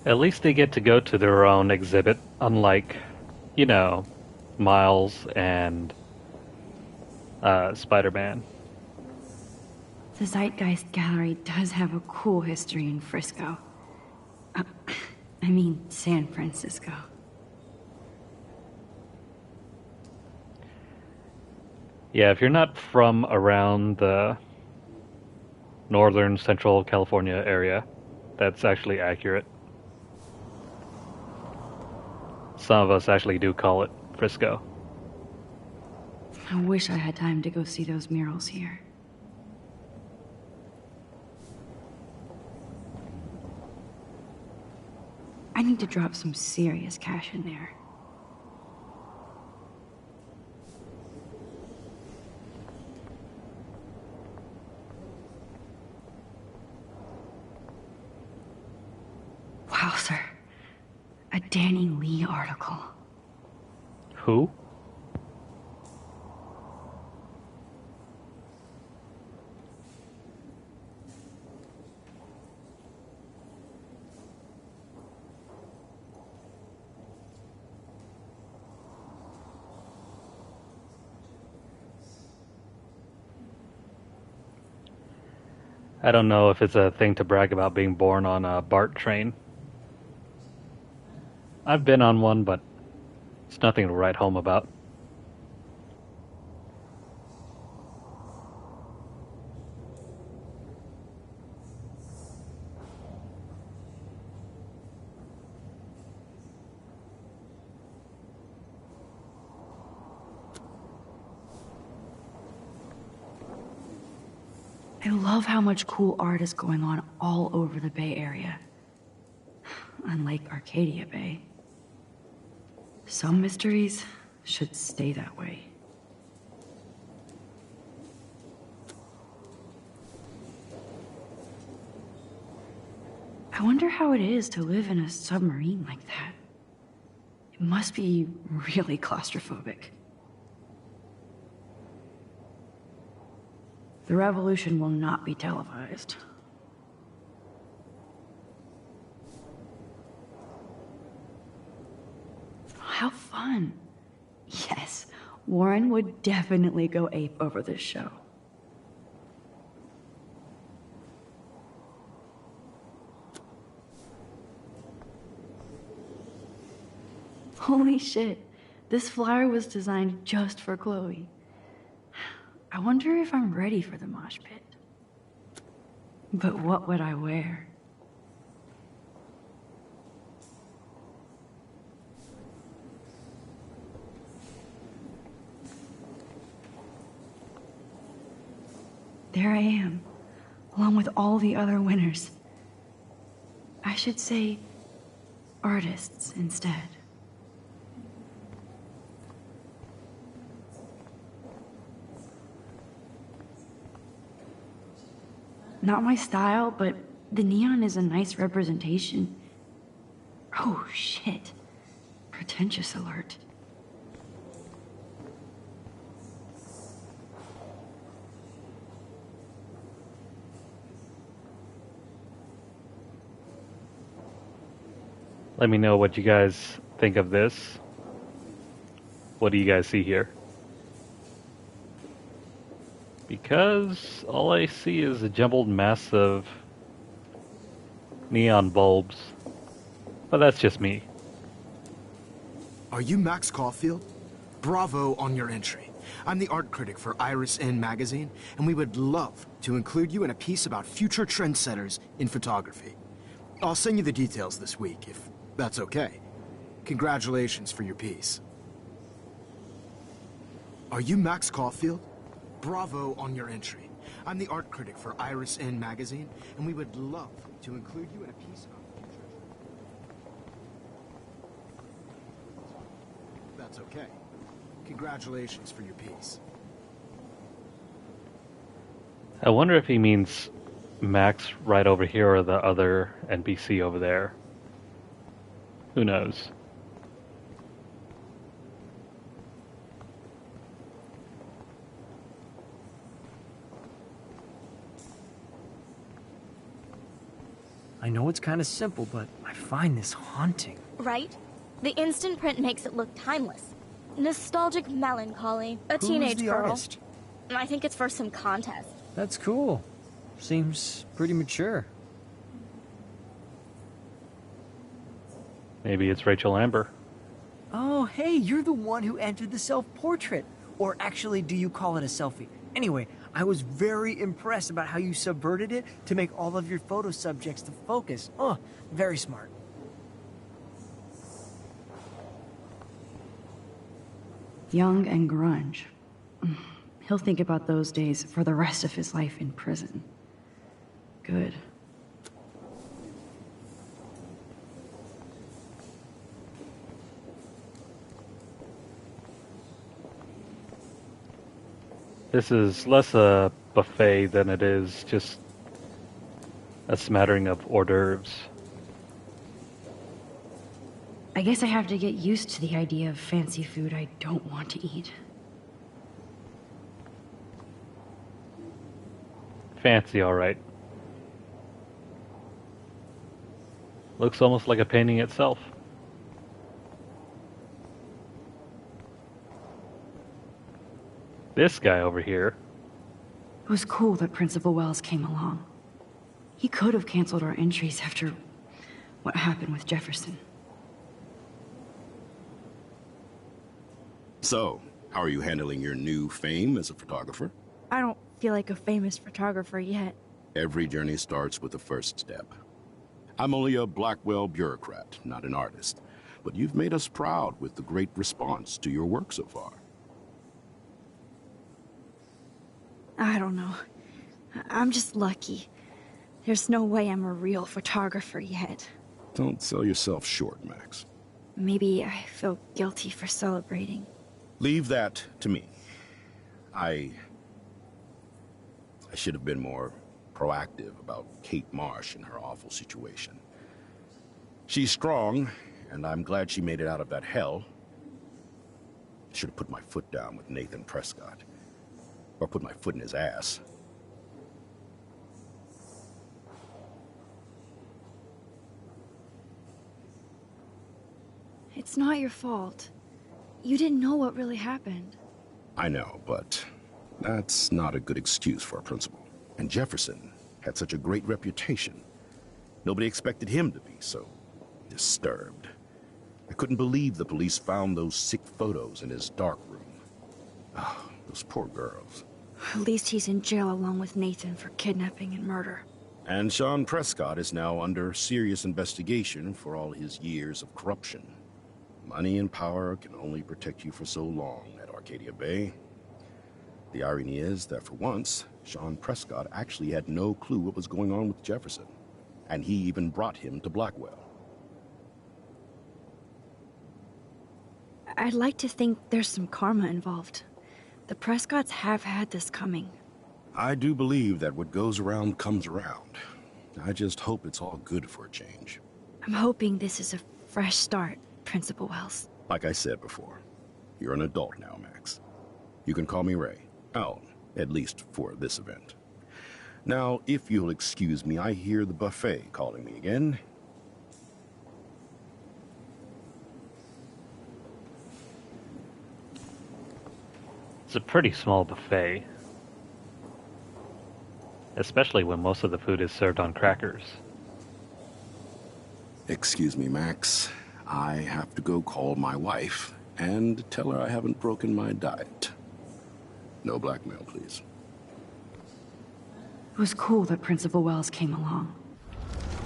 At least they get to go to their own exhibit, unlike, you know, Miles and Spider-Man. The Zeitgeist Gallery does have a cool history in Frisco. I mean, San Francisco. Yeah, if you're not from around the northern central California area, that's actually accurate. Some of us actually do call it Frisco. I wish I had time to go see those murals here. I need to drop some serious cash in there. Wow, sir. A Danny Lee article. Who? I don't know if it's a thing to brag about being born on a BART train. I've been on one, but it's nothing to write home about. I love how much cool art is going on all over the Bay Area. Unlike Arcadia Bay. Some mysteries should stay that way. I wonder how it is to live in a submarine like that. It must be really claustrophobic. The revolution will not be televised. How fun. Yes, Warren would definitely go ape over this show. Holy shit, this flyer was designed just for Chloe. I wonder if I'm ready for the mosh pit. But what would I wear? There I am, along with all the other winners. I should say artists instead. Not my style, but the neon is a nice representation. Oh shit. Pretentious alert. Let me know what you guys think of this. What do you guys see here? Because all I see is a jumbled mess of neon bulbs. But that's just me. Are you Max Caulfield? Bravo on your entry. I'm the art critic for Iris N magazine, and we would love to include you in a piece about future trendsetters in photography. I'll send you the details this week, if that's okay. Congratulations for your piece. Are you Max Caulfield? Bravo on your entry. I'm the art critic for Iris N magazine, and we would love to include you in a piece about future. That's okay. Congratulations for your piece. I wonder if he means Max right over here or the other NPC over there. Who knows? I know it's kind of simple, but I find this haunting. Right? The instant print makes it look timeless. Nostalgic melancholy. A Who's teenage the girl. artist? I think it's for some contest. That's cool. Seems pretty mature. Maybe it's Rachel Amber. Oh, hey, you're the one who entered the self-portrait. Or actually, do you call it a selfie? Anyway, I was very impressed about how you subverted it to make all of your photo subjects the focus. Oh, very smart. Young and grunge. He'll think about those days for the rest of his life in prison. Good. This is less a buffet than it is just a smattering of hors d'oeuvres. I guess I have to get used to the idea of fancy food I don't want to eat. Fancy, alright. Looks almost like a painting itself. This guy over here. It was cool that Principal Wells came along. He could have canceled our entries after what happened with Jefferson. So, how are you handling your new fame as a photographer? I don't feel like a famous photographer yet. Every journey starts with the first step. I'm only a Blackwell bureaucrat, not an artist. But you've made us proud with the great response to your work so far. I don't know. I'm just lucky. There's no way I'm a real photographer yet. Don't sell yourself short, Max. Maybe I feel guilty for celebrating. Leave that to me. I should have been more proactive about Kate Marsh and her awful situation. She's strong, and I'm glad she made it out of that hell. I should have put my foot down with Nathan Prescott. Or put my foot in his ass. It's not your fault. You didn't know what really happened. I know, but that's not a good excuse for a principal. And Jefferson had such a great reputation. Nobody expected him to be so disturbed. I couldn't believe the police found those sick photos in his dark room. Oh, those poor girls. At least he's in jail along with Nathan for kidnapping and murder. And Sean Prescott is now under serious investigation for all his years of corruption. Money and power can only protect you for so long at Arcadia Bay. The irony is that for once, Sean Prescott actually had no clue what was going on with Jefferson. And he even brought him to Blackwell. I'd like to think there's some karma involved. The Prescotts have had this coming. I do believe that what goes around comes around. I just hope it's all good for a change. I'm hoping this is a fresh start, Principal Wells. Like I said before, you're an adult now, Max. You can call me Ray. Oh, at least for this event. Now, if you'll excuse me, I hear the buffet calling me again. It's a pretty small buffet. Especially when most of the food is served on crackers. Excuse me, Max. I have to go call my wife and tell her I haven't broken my diet. No blackmail, please. It was cool that Principal Wells came along.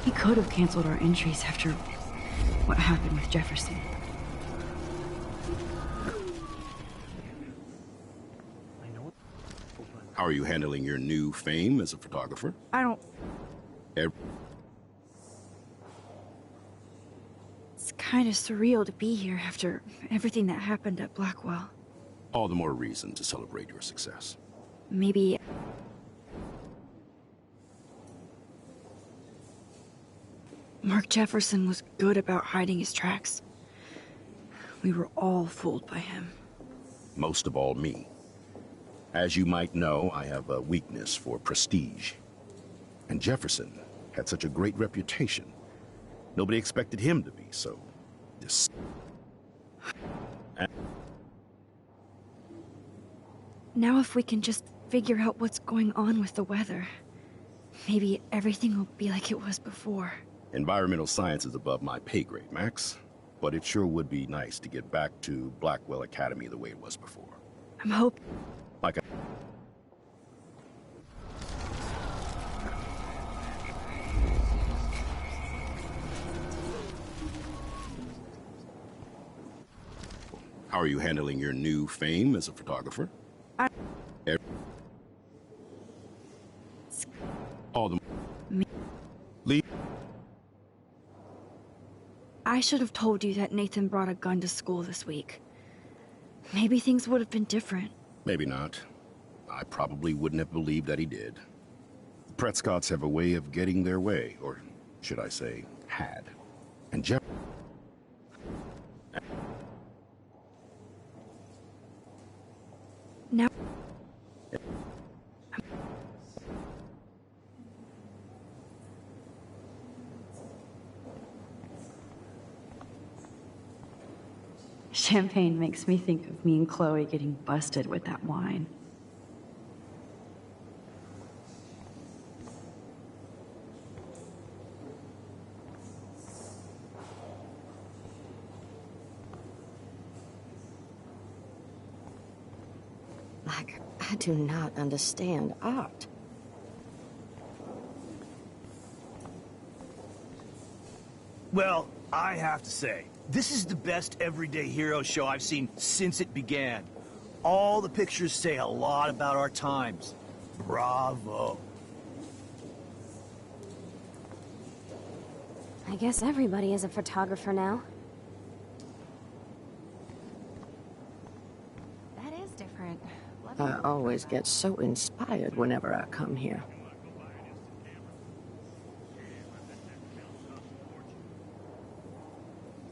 He could have canceled our entries after what happened with Jefferson. How are you handling your new fame as a photographer? I don't... Ev- It's kind of surreal to be here after everything that happened at Blackwell. All the more reason to celebrate your success. Maybe... Mark Jefferson was good about hiding his tracks. We were all fooled by him. Most of all, me. As you might know, I have a weakness for prestige. And Jefferson had such a great reputation. Nobody expected him to be so... Now if we can just figure out what's going on with the weather, maybe everything will be like it was before. Environmental science is above my pay grade, Max. But it sure would be nice to get back to Blackwell Academy the way it was before. I'm hoping... Like a... How are you handling your new fame as a photographer? All the... Leave... I should have told you that Nathan brought a gun to school this week. Maybe things would have been different. Maybe not. I probably wouldn't have believed that he did. The Prescotts have a way of getting their way, or should I say, had. And Jeff... Now... Champagne makes me think of me and Chloe getting busted with that wine. Like, I do not understand art. Well, I have to say, this is the best everyday hero show I've seen since it began. All the pictures say a lot about our times. Bravo. I guess everybody is a photographer now. I always get so inspired whenever I come here.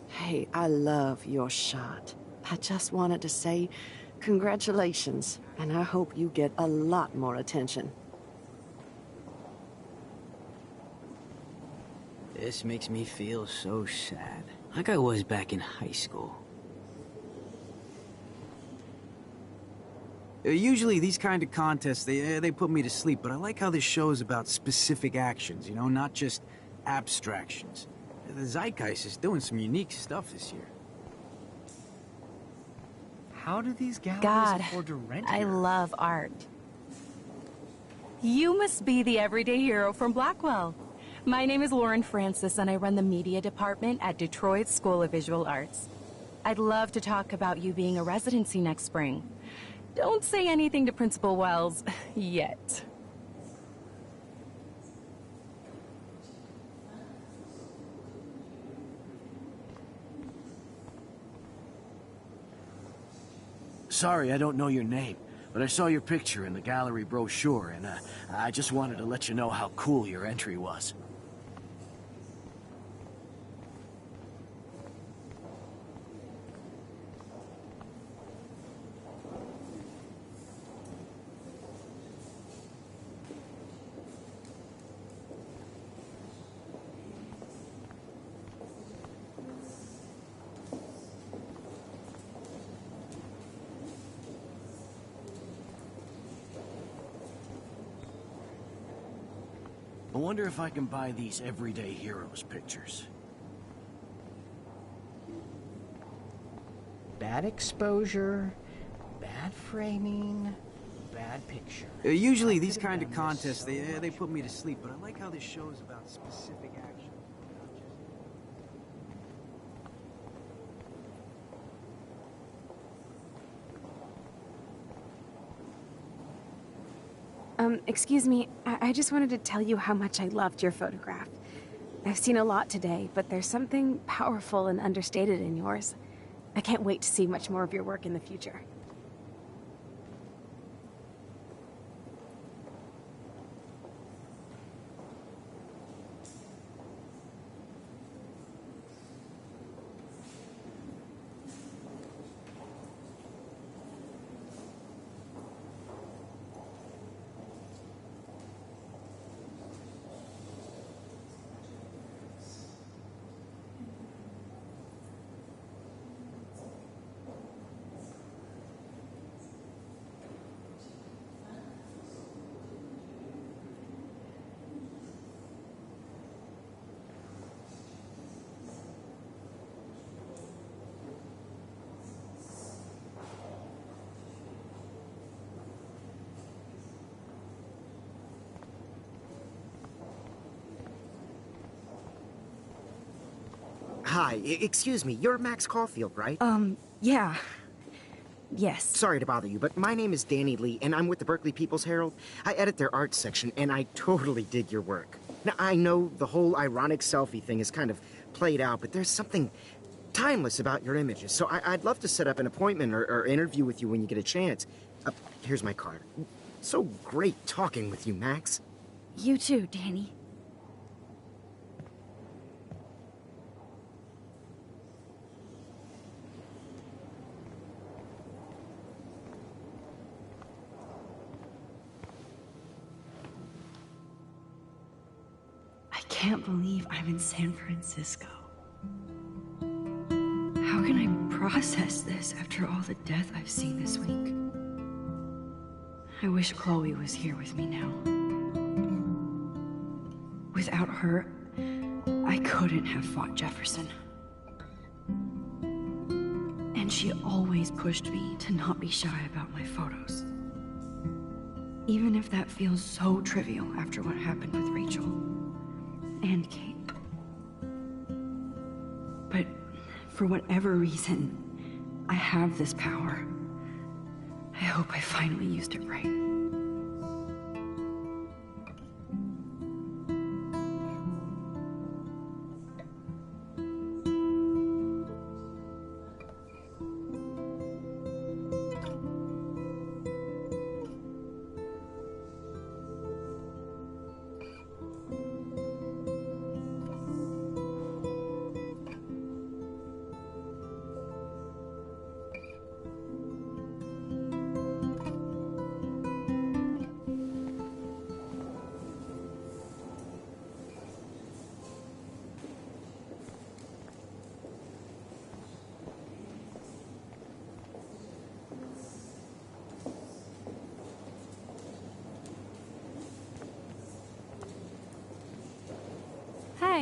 Hey, I love your shot. I just wanted to say congratulations, and I hope you get a lot more attention. This makes me feel so sad. Like I was back in high school. Usually these kind of contests, they put me to sleep, but I like how this show's about specific actions, you know, not just abstractions. The Zeitgeist is doing some unique stuff this year. How do these galleries God, afford to rent I here? love art. You must be the everyday hero from Blackwell. My name is Lauren Francis, and I run the media department at Detroit School of Visual Arts. I'd love to talk about you being a residency next spring. Don't say anything to Principal Wells yet. Sorry, I don't know your name, but I saw your picture in the gallery brochure, and I just wanted to let you know how cool your entry was. I wonder if I can buy these everyday heroes pictures. Bad exposure, bad framing, bad picture. Usually these kind of contests, they put me to sleep, but I like how this show's about specific actions. Excuse me, I just wanted to tell you how much I loved your photograph. I've seen a lot today, but there's something powerful and understated in yours. I can't wait to see much more of your work in the future. Hi, excuse me, you're Max Caulfield, right? Yeah. Yes. Sorry to bother you, but my name is Danny Lee, and I'm with the Berkeley People's Herald. I edit their arts section, and I totally dig your work. Now, I know the whole ironic selfie thing is kind of played out, but there's something timeless about your images, so I'd love to set up an appointment or interview with you when you get a chance. Here's my card. So great talking with you, Max. You too, Danny. I can't believe I'm in San Francisco. How can I process this after all the death I've seen this week? I wish Chloe was here with me now. Without her, I couldn't have fought Jefferson. And she always pushed me to not be shy about my photos. Even if that feels so trivial after what happened with Rachel and Kate. But for whatever reason, I have this power. I hope I finally used it right.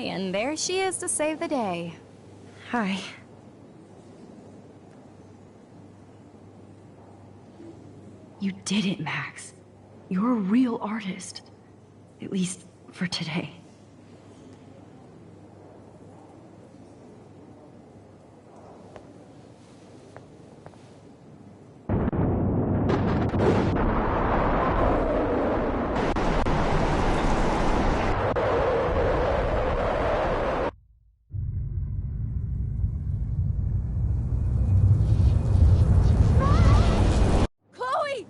and there she is to save the day. Hi. You did it, Max. You're a real artist. At least for today.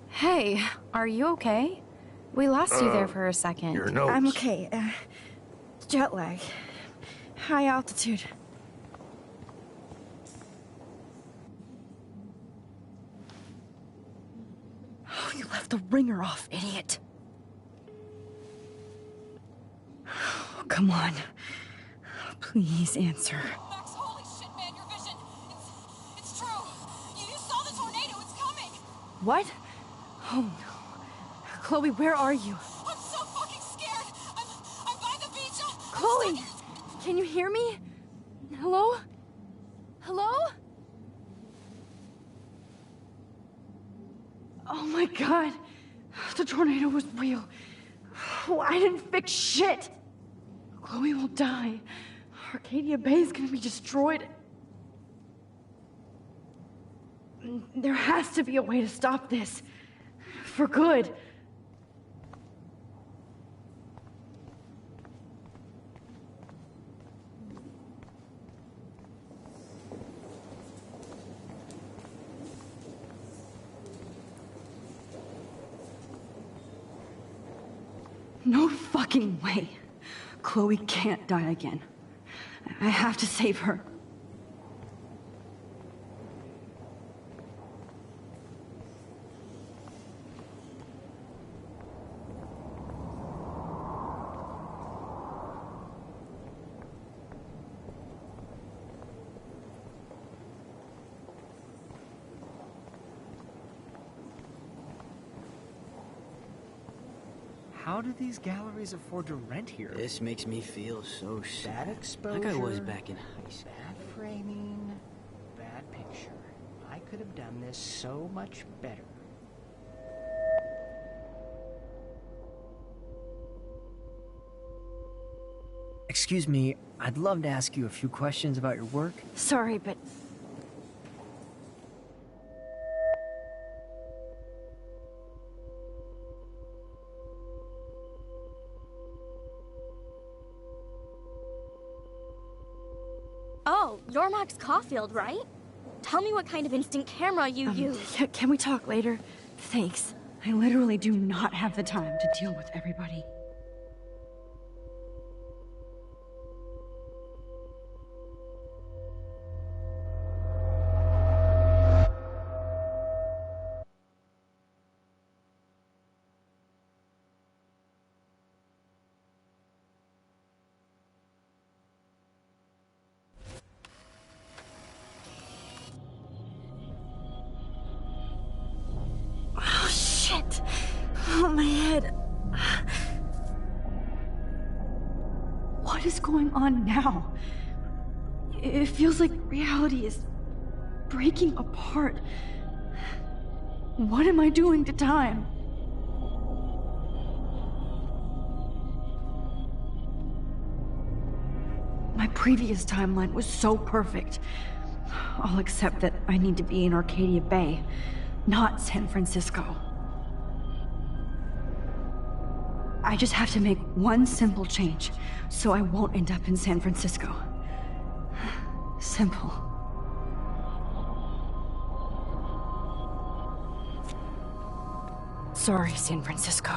Hey, are you okay? We lost you there for a second. Your nose. I'm okay. Jet lag. High altitude. Oh, you left the ringer off, idiot. Oh, come on. Please answer. Max, holy shit, man, your vision. It's true. You saw the tornado. It's coming. What? Oh no. Chloe, where are you? I'm so fucking scared. I'm by the beach. Chloe! Can you hear me? Hello? Hello? Oh my god. The tornado was real. Oh, I didn't fix shit. Chloe will die. Arcadia Bay is gonna be destroyed. There has to be a way to stop this. For good. No fucking way. Chloe can't die again. I have to save her. How do these galleries afford to rent here? This makes me feel so sad. Bad exposure. Like I was back in high school. Bad framing. Bad picture. I could have done this so much better. Excuse me, I'd love to ask you a few questions about your work. Sorry, but... Oh, you're Max Caulfield, right? Tell me what kind of instant camera you use. Can we talk later? Thanks. I literally do not have the time to deal with everybody. Oh, shit. Oh, my head. What is going on now? It feels like reality is breaking apart. What am I doing to time? My previous timeline was so perfect. I'll accept that I need to be in Arcadia Bay, not San Francisco. I just have to make one simple change, so I won't end up in San Francisco. Simple. Sorry, San Francisco.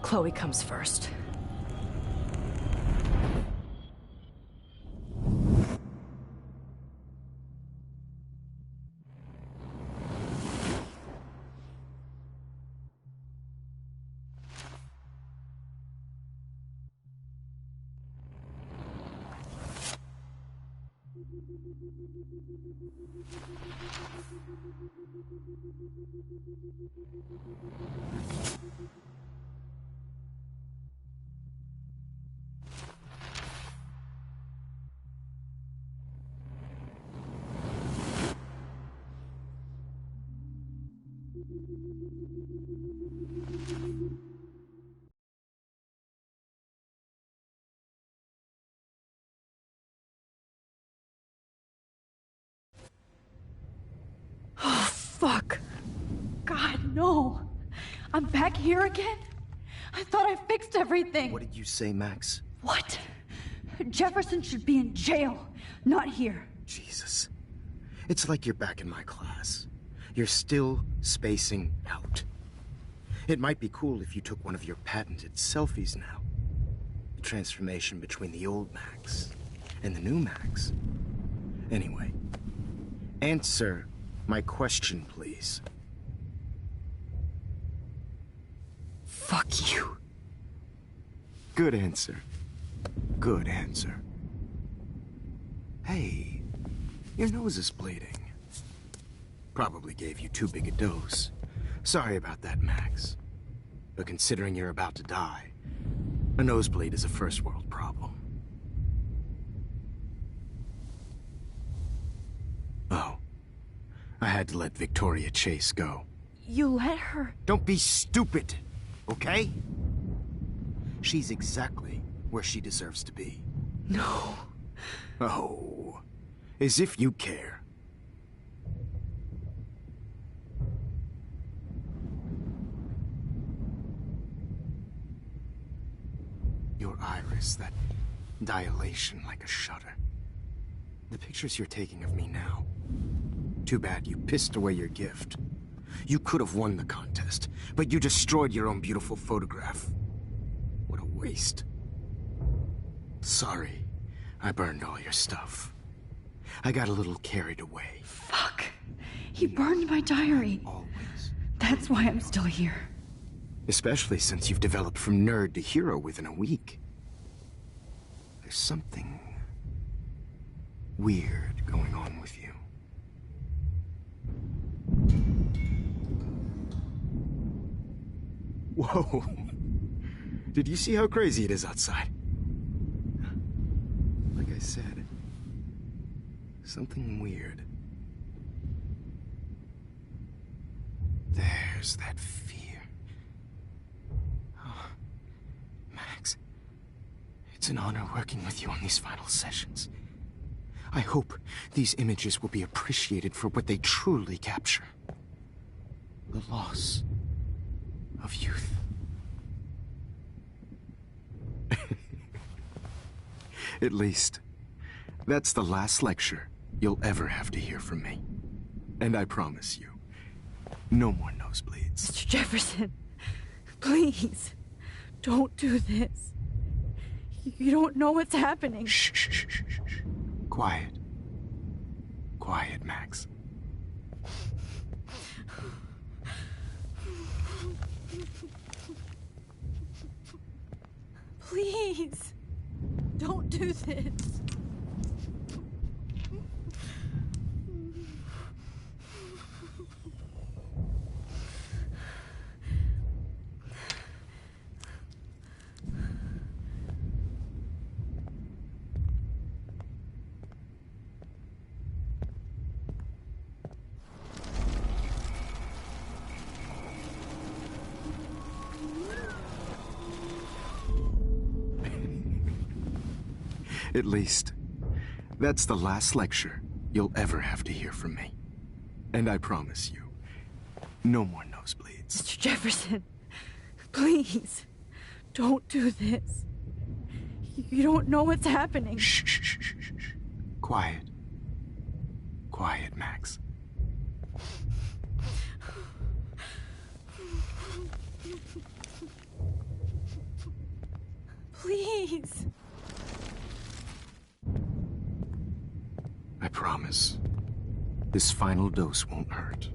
Chloe comes first. Oh, fuck. God, no. I'm back here again? I thought I fixed everything. What did you say, Max? What? Jefferson should be in jail, not here. Jesus. It's like you're back in my class. You're still spacing out. It might be cool if you took one of your patented selfies now. The transformation between the old Max and the new Max. Anyway, answer my question, please. Fuck you. Good answer. Good answer. Hey, your nose is bleeding. Probably gave you too big a dose. Sorry about that, Max. But considering you're about to die, a nosebleed is a first world problem. Oh, I had to let Victoria Chase go. You let her? Don't be stupid, okay? She's exactly where she deserves to be. No. Oh, as if you care. Your iris, that dilation like a shutter. The pictures you're taking of me now. Too bad you pissed away your gift. You could have won the contest, but you destroyed your own beautiful photograph. What a waste. Sorry, I burned all your stuff. I got a little carried away. Fuck. He burned my diary. Always. That's why I'm still here. Especially since you've developed from nerd to hero within a week. There's something weird going on with you. Whoa! Did you see how crazy it is outside? Like I said, something weird. There's that fear. Oh, Max, it's an honor working with you on these final sessions. I hope these images will be appreciated for what they truly capture. The loss of youth. At least, that's the last lecture you'll ever have to hear from me. And I promise you, no more nosebleeds. Mr. Jefferson, please, don't do this. You don't know what's happening. Shh, shh, shh, shh, shh. Quiet. Quiet, Max. Please, don't do this. At least, that's the last lecture you'll ever have to hear from me. And I promise you, no more nosebleeds. Mr. Jefferson, please, don't do this. You don't know what's happening. Shh, shh, shh, shh, shh. Quiet. Quiet, Max. Please. I promise, this final dose won't hurt.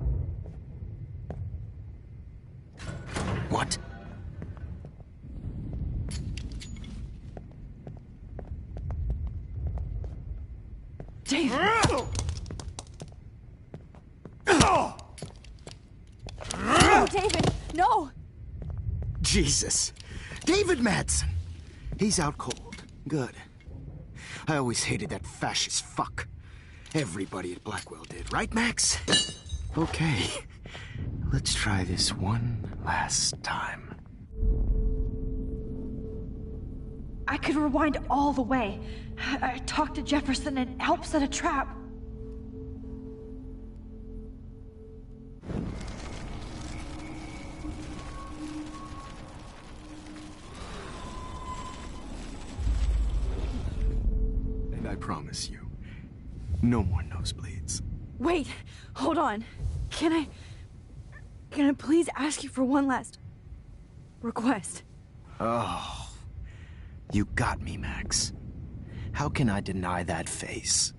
What? David! No, David, no! Jesus! David Madsen! He's out cold. Good. I always hated that fascist fuck. Everybody at Blackwell did, right, Max? Okay. Let's try this one last time. I could rewind all the way. I talked to Jefferson and helped set a trap. And I promise you, no more nosebleeds. Wait, hold on. Can I please ask you for one last request? Oh, you got me, Max. How can I deny that face?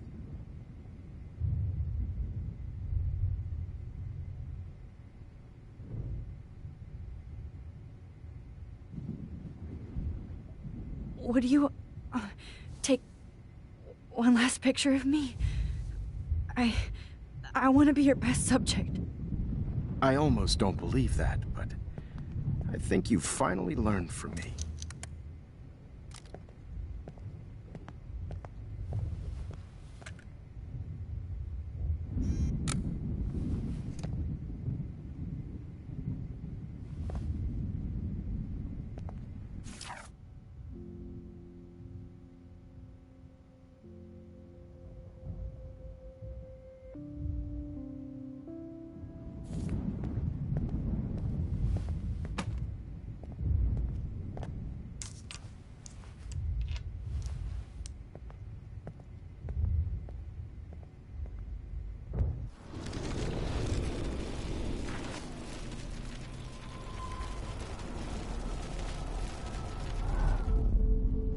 Would you take one last picture of me? I want to be your best subject. I almost don't believe that, but I think you've finally learned from me.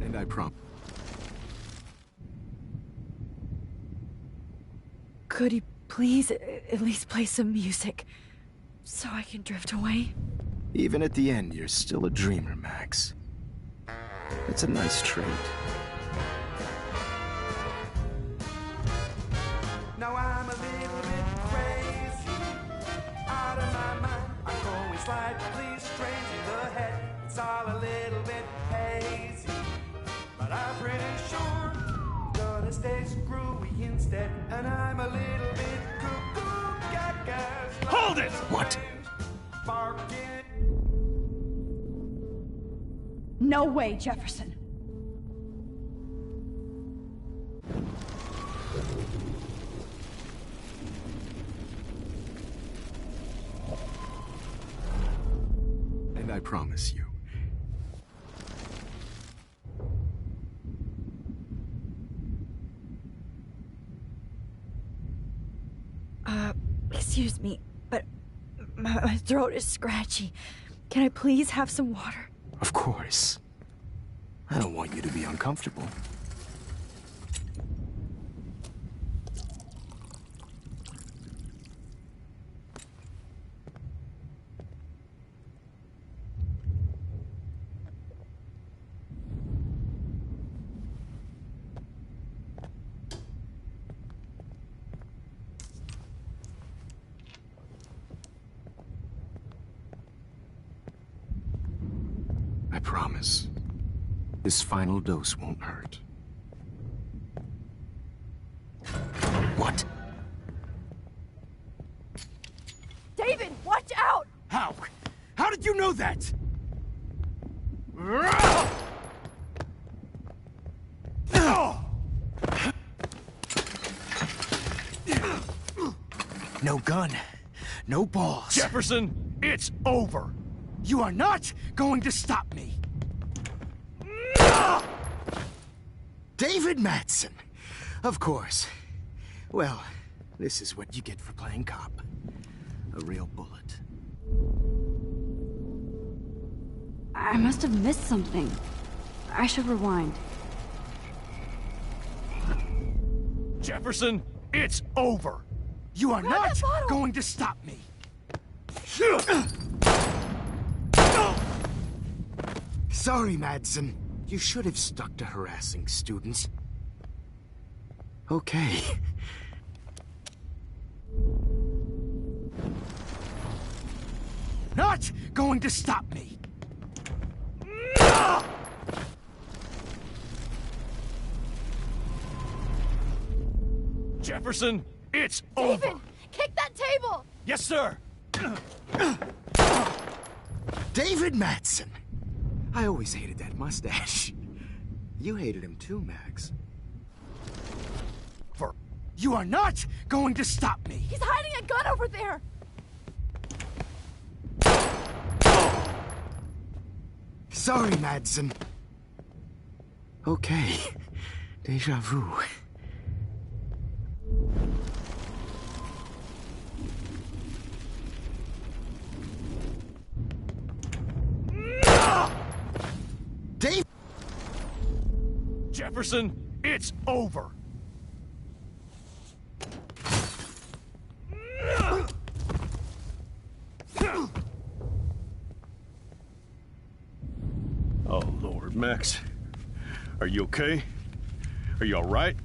And I promise. Could you please at least play some music so I can drift away? Even at the end, you're still a dreamer, Max. It's a nice trait. Now I'm a little bit crazy, out of my mind. I'm going slightly strange in the head. It's all a little bit hazy, but I'm pretty sure I'm gonna stay screwy instead. And I'm a little bit cuckoo, gaga. Hold it! What? Barking. No way, Jefferson. And I promise you. Excuse me, but my throat is scratchy. Can I please have some water? Of course. I don't want you to be uncomfortable. I promise. This final dose won't hurt. What? David, watch out! How? How did you know that? No gun. No balls. Jefferson, it's over. You are not going to stop me. David Madsen. Of course. Well, this is what you get for playing cop. A real bullet. I must have missed something. I should rewind. Jefferson, it's over. You are not going to stop me. Sorry, Madsen. You should have stuck to harassing students. Okay. Not going to stop me. Jefferson, it's over. Kick that table! Yes, sir. David Madsen! I always hated that mustache. You hated him too, Max. You are not going to stop me! He's hiding a gun over there! Sorry, Madsen. Okay. Deja vu. Dave! Jefferson, it's over. Oh, Lord, Max. Are you okay? Are you all right?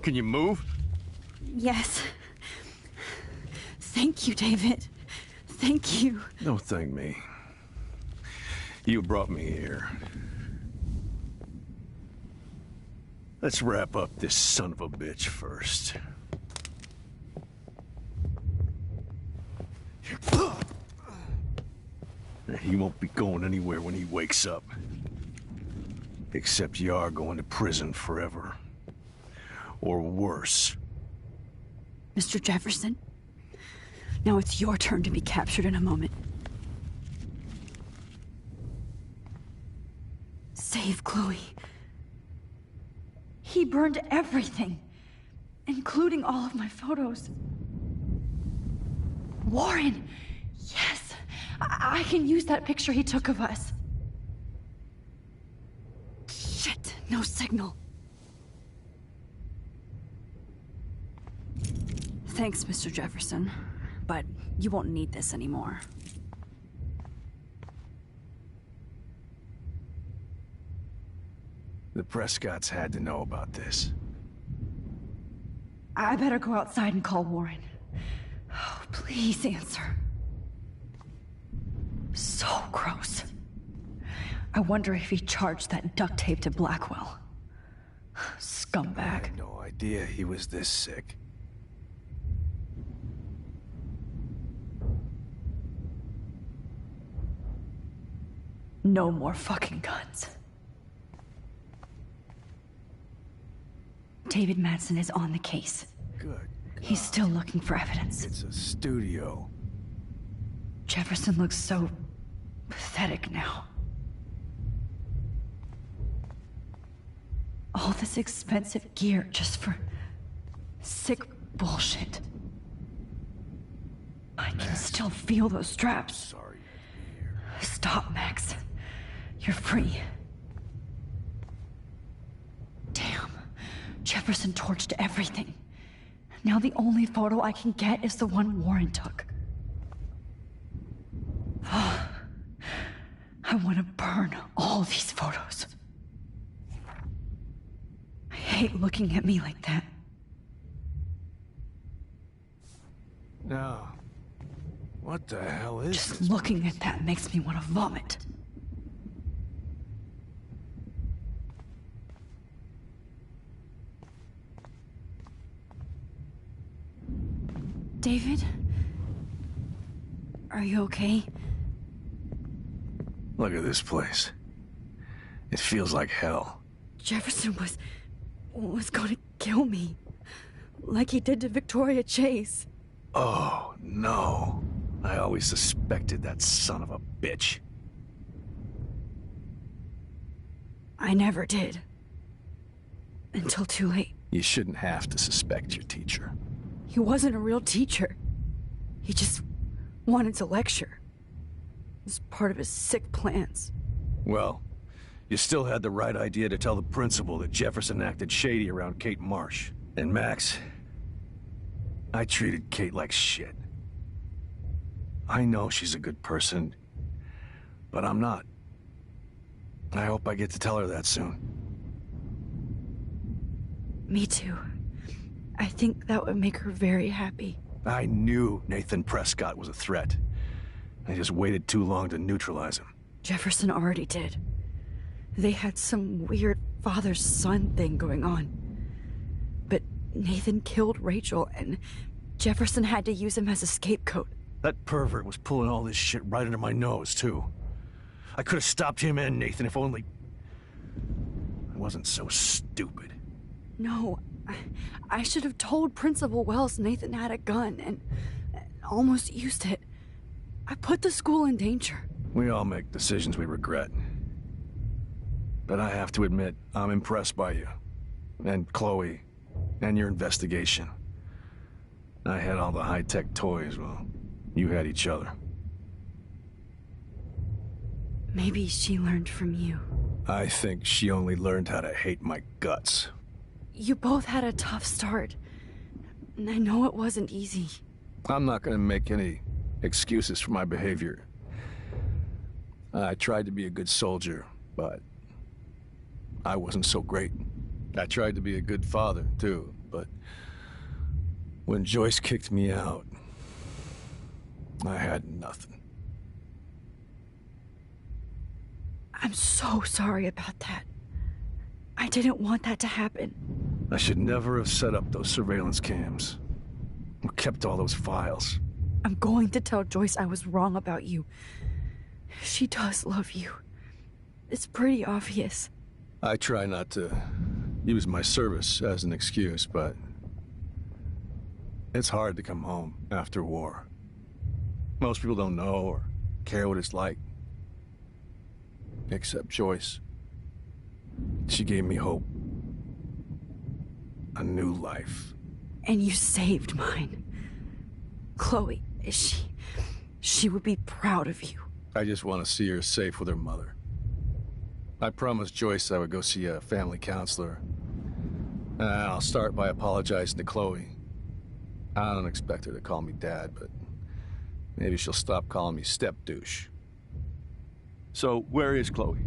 Can you move? Yes. Thank you, David. Thank you. Don't thank me. You brought me here. Let's wrap up this son of a bitch first. He won't be going anywhere when he wakes up. Except you are going to prison forever. Or worse. Mr. Jefferson, now it's your turn to be captured in a moment. Save Chloe. He burned everything, including all of my photos. Warren! Yes! I can use that picture he took of us. Shit, no signal. Thanks, Mr. Jefferson, but you won't need this anymore. The Prescotts had to know about this. I better go outside and call Warren. Oh, please answer. So gross. I wonder if he charged that duct tape to Blackwell. Scumbag. I had no idea he was this sick. No more fucking guns. David Madsen is on the case. Good. He's still looking for evidence. It's a studio. Jefferson looks so pathetic now. All this expensive gear just for sick bullshit. I can still feel those straps. Sorry. Stop, Max. You're free. Damn. Jefferson torched everything. Now the only photo I can get is the one Warren took. I want to burn all these photos. I hate looking at me like that. No. What the hell is Just this? looking at that makes me want to vomit. David? Are you okay? Look at this place. It feels like hell. Jefferson was going to kill me. Like he did to Victoria Chase. Oh, no. I always suspected that son of a bitch. I never did. Until too late. You shouldn't have to suspect your teacher. He wasn't a real teacher. He just wanted to lecture. It was part of his sick plans. Well, you still had the right idea to tell the principal that Jefferson acted shady around Kate Marsh. And Max, I treated Kate like shit. I know she's a good person, but I'm not. I hope I get to tell her that soon. Me too. I think that would make her very happy. I knew Nathan Prescott was a threat. I just waited too long to neutralize him. Jefferson already did. They had some weird father-son thing going on. But Nathan killed Rachel, and Jefferson had to use him as a scapegoat. That pervert was pulling all this shit right under my nose, too. I could have stopped him and Nathan if only... I wasn't so stupid. No, I should have told Principal Wells Nathan had a gun and almost used it. I put the school in danger. We all make decisions we regret. But I have to admit, I'm impressed by you. And Chloe. And your investigation. I had all the high-tech toys, well, you had each other. Maybe she learned from you. I think she only learned how to hate my guts. You both had a tough start. And I know it wasn't easy. I'm not gonna make any excuses for my behavior. I tried to be a good soldier, but I wasn't so great. I tried to be a good father, too, but when Joyce kicked me out, I had nothing. I'm so sorry about that. I didn't want that to happen. I should never have set up those surveillance cams. Or kept all those files. I'm going to tell Joyce I was wrong about you. She does love you. It's pretty obvious. I try not to use my service as an excuse, but it's hard to come home after war. Most people don't know or care what it's like. Except Joyce. She gave me hope. A new life. And you saved mine. Chloe, she would be proud of you. I just want to see her safe with her mother. I promised Joyce I would go see a family counselor. And I'll start by apologizing to Chloe. I don't expect her to call me Dad, but maybe she'll stop calling me step-douche. So, where is Chloe?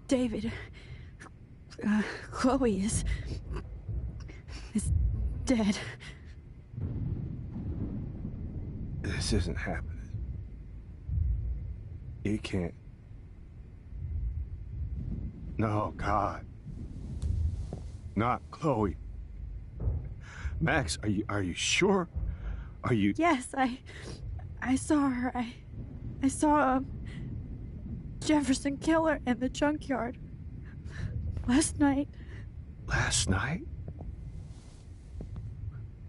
David, Chloe is dead. This isn't happening. It can't. No, God. Not Chloe. Max, are you sure? Are you... Yes, I saw her. I saw Jefferson kill her in the junkyard. Last night. Last night?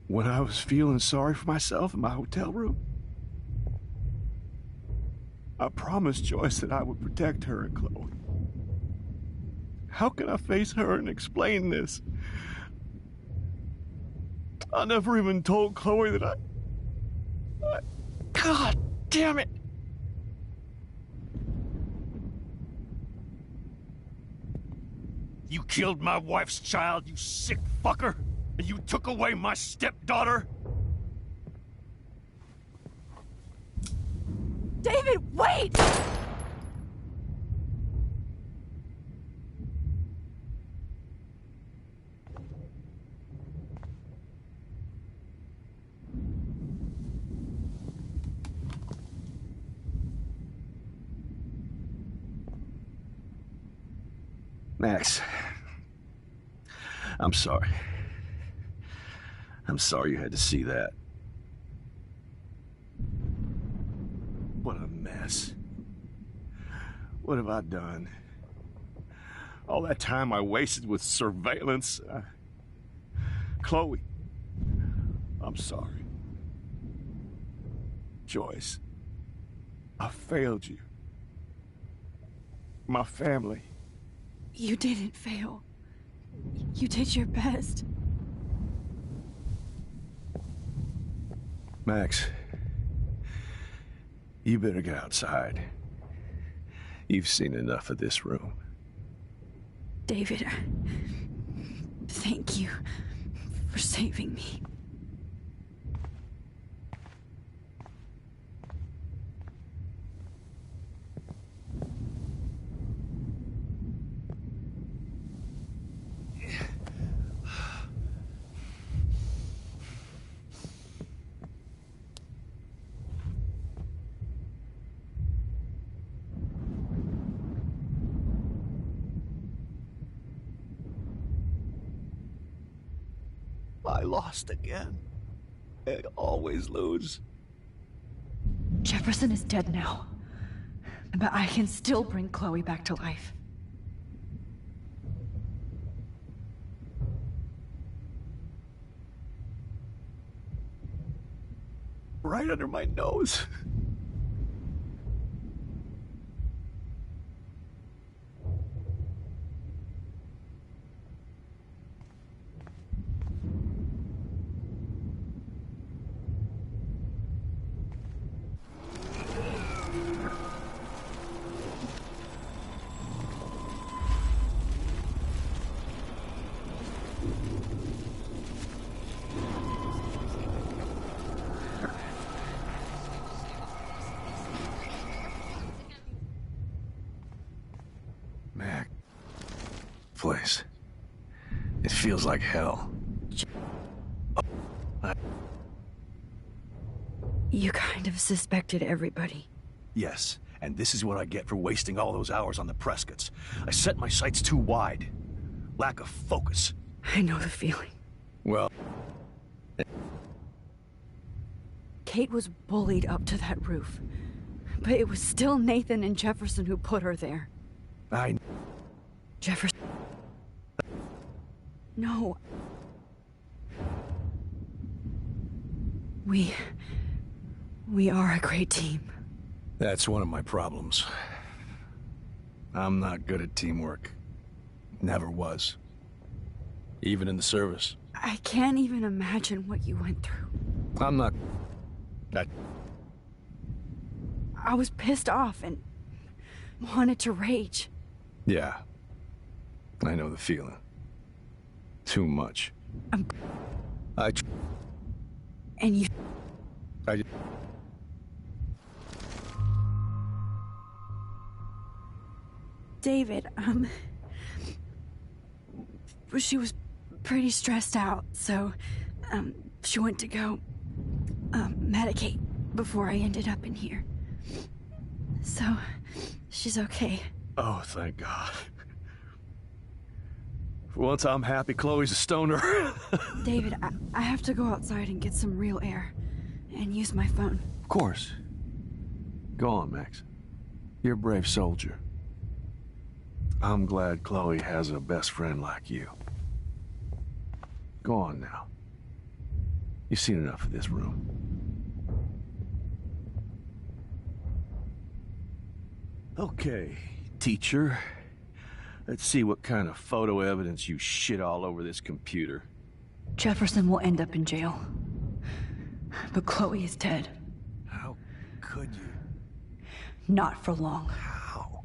When I was feeling sorry for myself in my hotel room? I promised Joyce that I would protect her and Chloe. How can I face her and explain this? I never even told Chloe that I... God damn it! You killed my wife's child, you sick fucker! And you took away my stepdaughter? David, wait! Max, I'm sorry. I'm sorry you had to see that. What a mess. What have I done? All that time I wasted with surveillance. Chloe, I'm sorry. Joyce, I failed you. My family. You didn't fail. You did your best. Max, you better get outside. You've seen enough of this room. David, thank you for saving me. I lost again. I always lose. Jefferson is dead now. But I can still bring Chloe back to life. Right under my nose. Mac. Place. It feels like hell. You kind of suspected everybody. Yes, and this is what I get for wasting all those hours on the Prescotts. I set my sights too wide. Lack of focus. I know the feeling. Well... Kate was bullied up to that roof. But it was still Nathan and Jefferson who put her there. Jefferson... No. We are a great team. That's one of my problems. I'm not good at teamwork. Never was. Even in the service. I can't even imagine what you went through. I'm not... I was pissed off and wanted to rage. Yeah. I know the feeling. Too much. And you... David, she was pretty stressed out, so, she went to go, medicate before I ended up in here. So, she's okay. Oh, thank God. For once I'm happy Chloe's a stoner. David, I have to go outside and get some real air, and use my phone. Of course. Go on, Max. You're a brave soldier. I'm glad Chloe has a best friend like you. Go on now. You've seen enough of this room. Okay, teacher. Let's see what kind of photo evidence you shit all over this computer. Jefferson will end up in jail. But Chloe is dead. How could you? Not for long. How?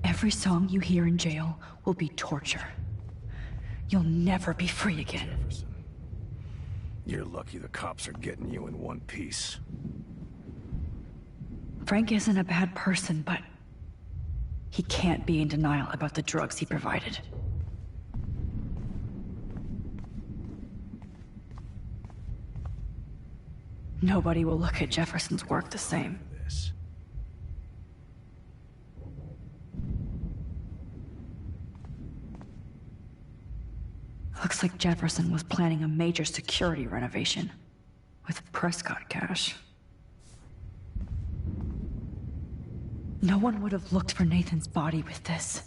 Every song you hear in jail will be torture. You'll never be free again. Jefferson. You're lucky the cops are getting you in one piece. Frank isn't a bad person, but he can't be in denial about the drugs he provided. Nobody will look at Jefferson's work the same. Looks like Jefferson was planning a major security renovation with Prescott cash. No one would have looked for Nathan's body with this.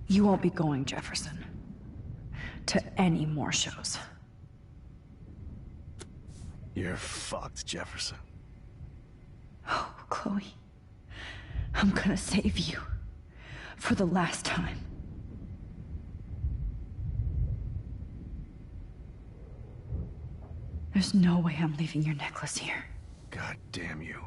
You won't be going, Jefferson, to any more shows. You're fucked, Jefferson. Oh, Chloe. I'm gonna save you. For the last time. There's no way I'm leaving your necklace here. God damn you.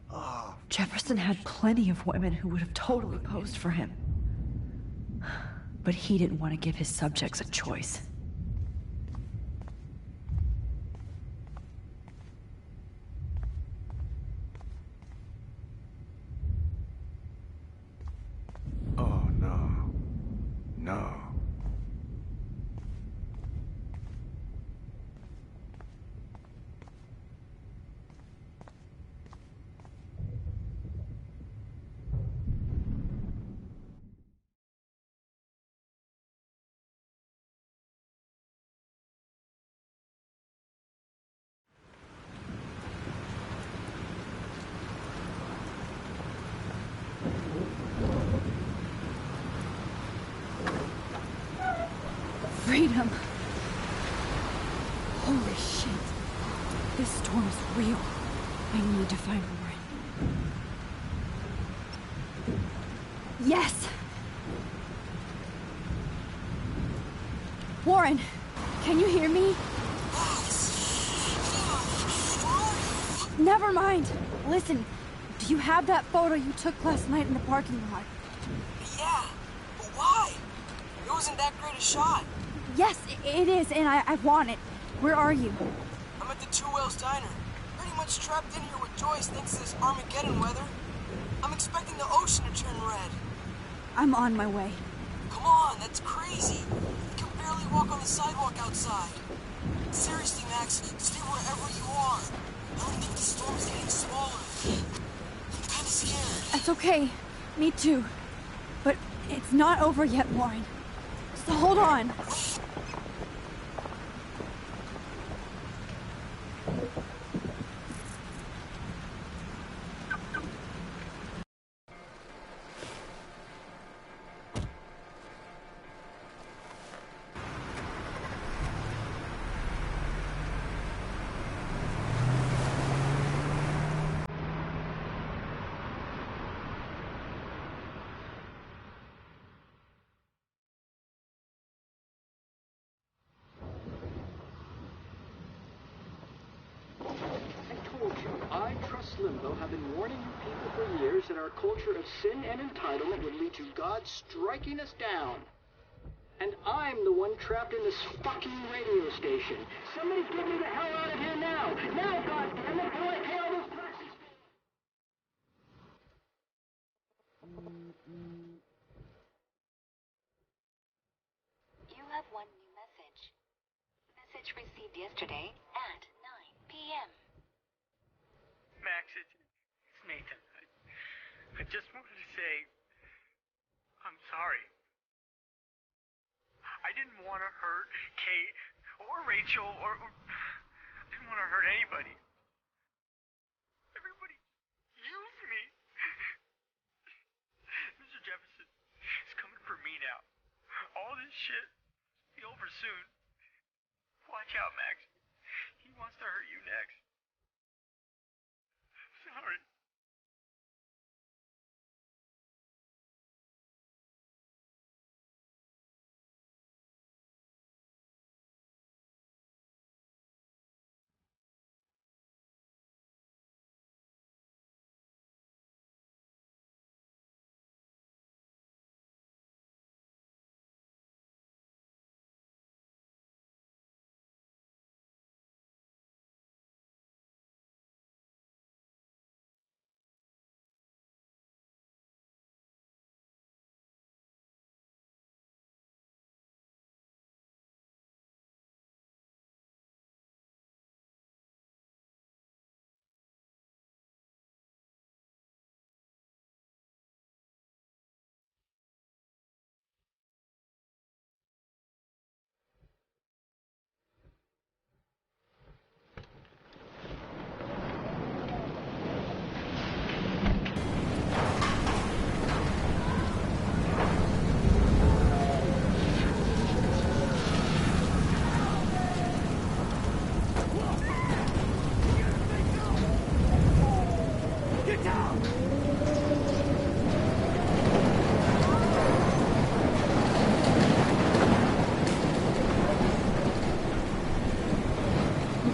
Ah, Jefferson had plenty of women who would have totally posed for him. But he didn't want to give his subjects a choice. Oh, no. No. Freedom. Holy shit. This storm is real. I need to find Warren. Yes! Warren, can you hear me? Never mind. Listen, do you have that photo you took last night in the parking lot? Yeah, but why? It wasn't that great a shot. Yes, it is, and I want it. Where are you? I'm at the Two Whales Diner. Pretty much trapped in here with Joyce thanks to this Armageddon weather. I'm expecting the ocean to turn red. I'm on my way. Come on, that's crazy. You can barely walk on the sidewalk outside. Seriously, Max, stay wherever you are. I don't think the storm is getting smaller. I'm kinda scared. That's okay. Me too. But it's not over yet, Warren. So hold on. I, Trust Limbo, have been warning you people for years that our culture of sin and entitlement would lead to God striking us down. And I'm the one trapped in this fucking radio station. Somebody get me the hell out of here now! Now, goddammit, before I pay all those taxes! You have one new message. Message received yesterday at 9 p.m. Max, it's Nathan. I just wanted to say, I'm sorry. I didn't want to hurt Kate or Rachel or I didn't want to hurt anybody. Everybody used me. Mr. Jefferson is coming for me now. All this shit will be over soon. Watch out, Max. He wants to hurt you next. Sorry.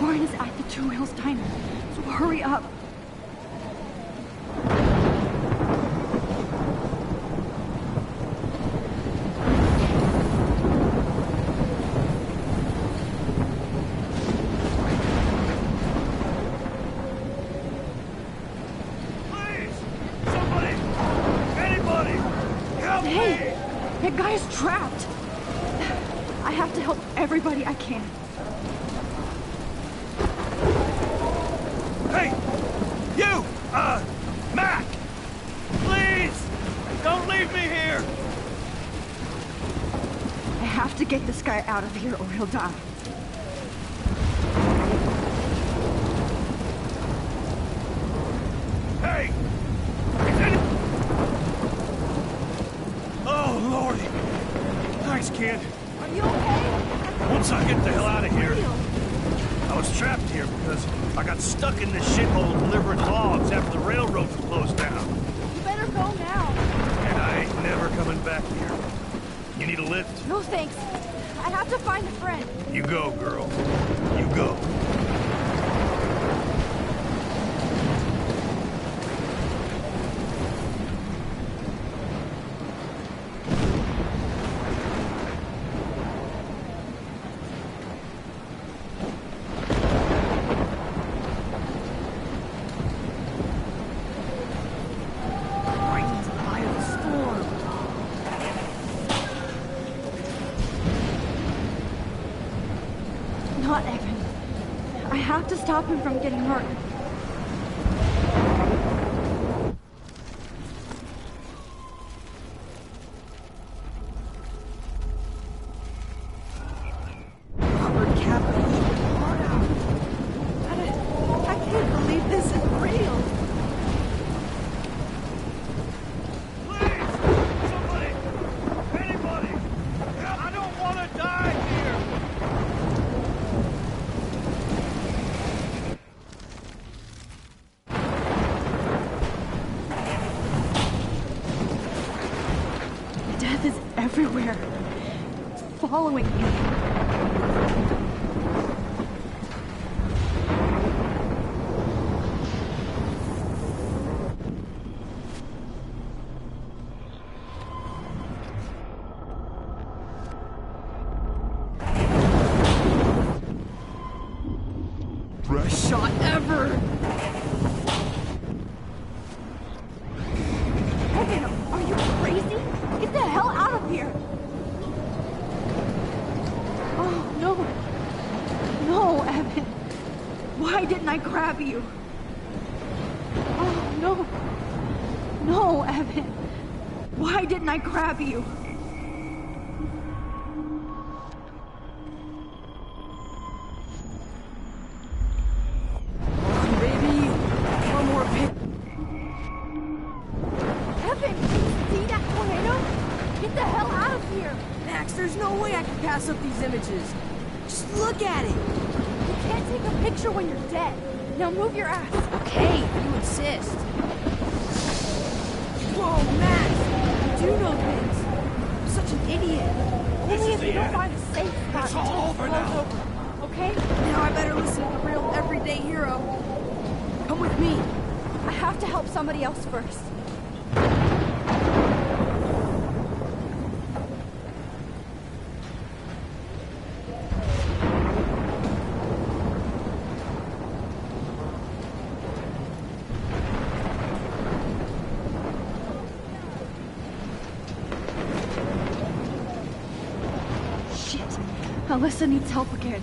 Warren is at the Two Whales Diner, so hurry up. That guy's trapped. I have to help everybody I can. Hey! You! Mac! Please! Don't leave me here! I have to get this guy out of here or he'll die. Hey! Is any... Oh, Lordy! Thanks, kid. Are you okay? Once I get the hell out of here... I was trapped here because I got stuck in this shithole delivering logs after the railroad was closed down. You better go now. And I ain't never coming back here. You need a lift? No thanks. I have to find a friend. You go, girl. You go. Not Evan. I have to stop him from getting hurt. Rubber cap heart out. I can't believe this is real. Please! Somebody! Anybody! I don't want to die here! Death is everywhere. It's following me. Best shot ever! Evan, are you crazy? Get the hell out of here! Oh, no. No, Evan. Why didn't I grab you? Oh, no. No, Evan. Why didn't I grab you? Baby, one more pick. Evan, see that tornado? Get the hell out of here! Max, there's no way I can pass up these images. Just look at it. You can't take a picture when you're dead. Now move your ass. Okay, you insist. Whoa, Max, you do know things. I'm such an idiot. Only if you don't find a safe spot. It's all over now. Over, okay? Now I better listen to the real everyday hero. Come with me. I have to help somebody else first. Shit. Alyssa needs help again.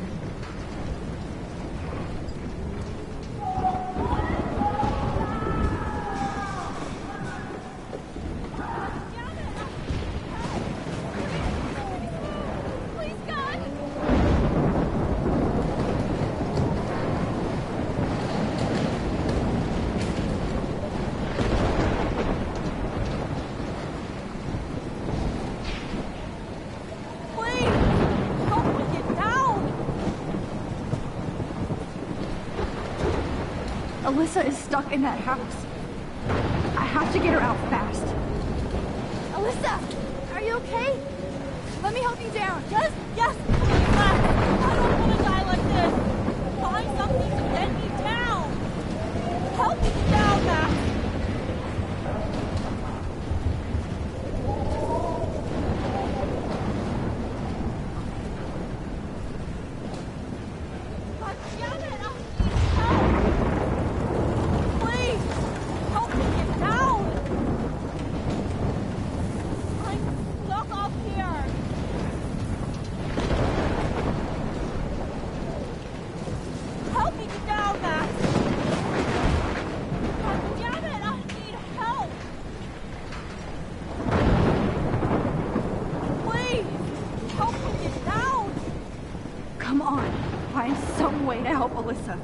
Alyssa is stuck in that house. I have to get her out fast. Alyssa, are you okay? Let me help you down. Yes, yes. I don't want to die like this. Find something to get me down. Help me down, Max. Off Alyssa.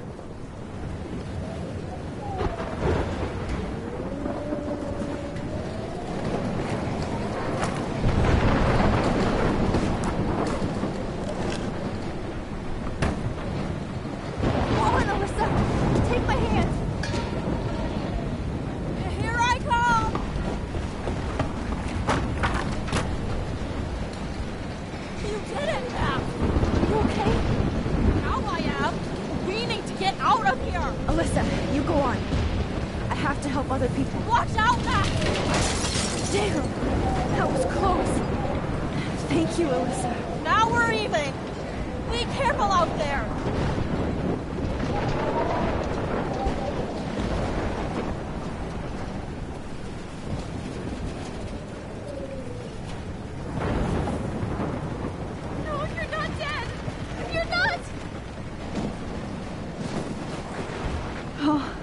Come on, Alyssa! Take my hand! Here I come! You did it, Max! You okay? Now I am! We need to get out of here! Alyssa, you go on. I have to help other people. Watch out, Max! Damn! That was close. Thank you, Alyssa. Now we're even! Be careful out there! No, you're not dead! You're not! Oh,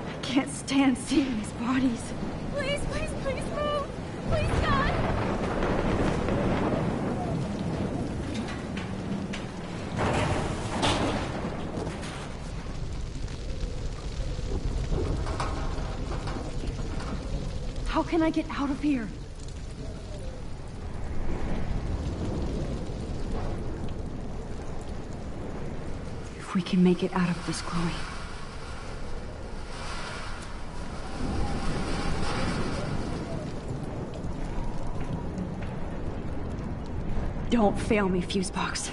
I can't stand seeing these bodies. Please, please, please move! Please, God! How can I get out of here? If we can make it out of this, Chloe. Don't fail me, Fusebox.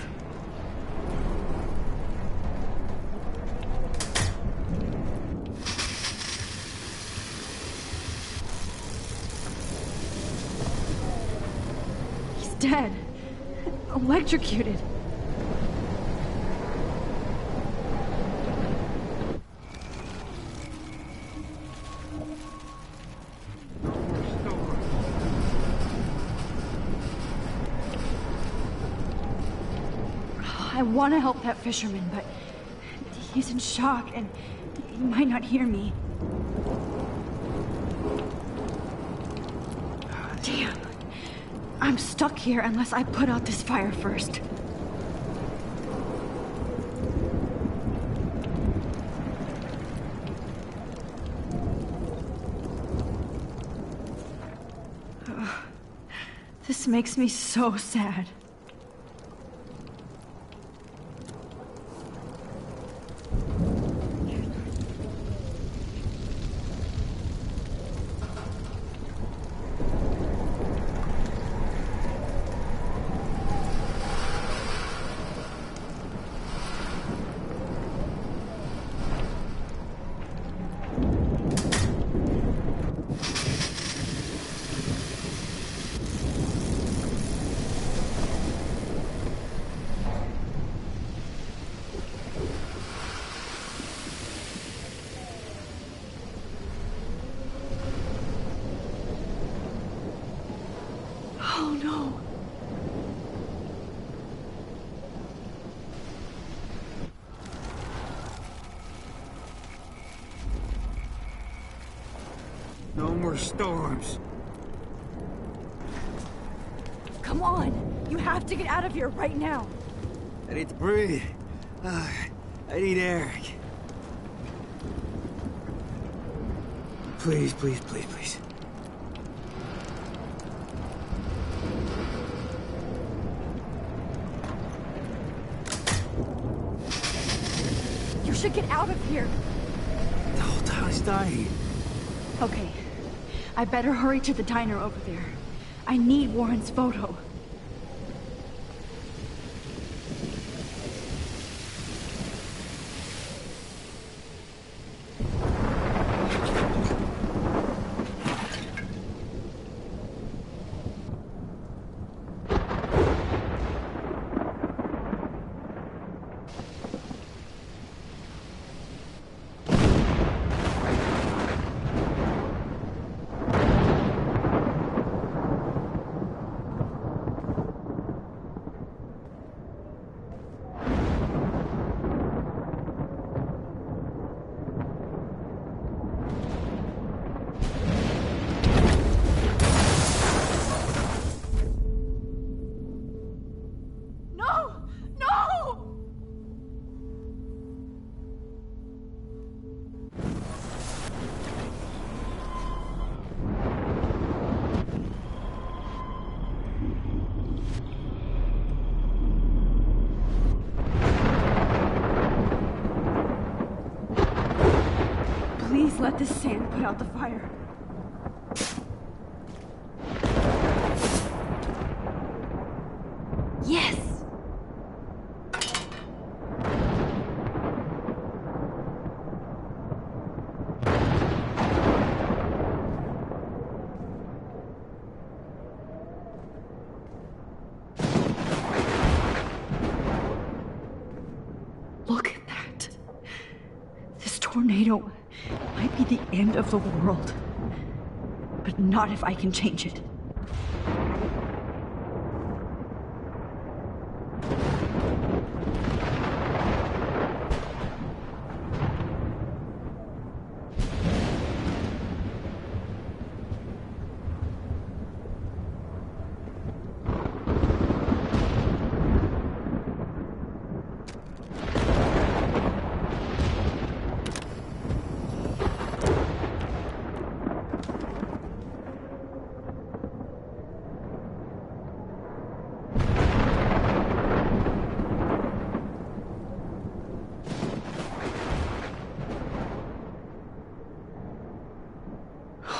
He's dead. Electrocuted. I want to help that fisherman, but he's in shock and he might not hear me. Damn. I'm stuck here unless I put out this fire first. This makes me so sad. Oh no. No more storms. Come on! You have to get out of here right now! I need to breathe. I need air. Please, please, please, please. You should get out of here! The whole town is dying. Okay. I better hurry to the diner over there. I need Warren's photo. let this sand put out the fire. Yes! Look at that. This tornado might be the end of the world. But not if I can change it.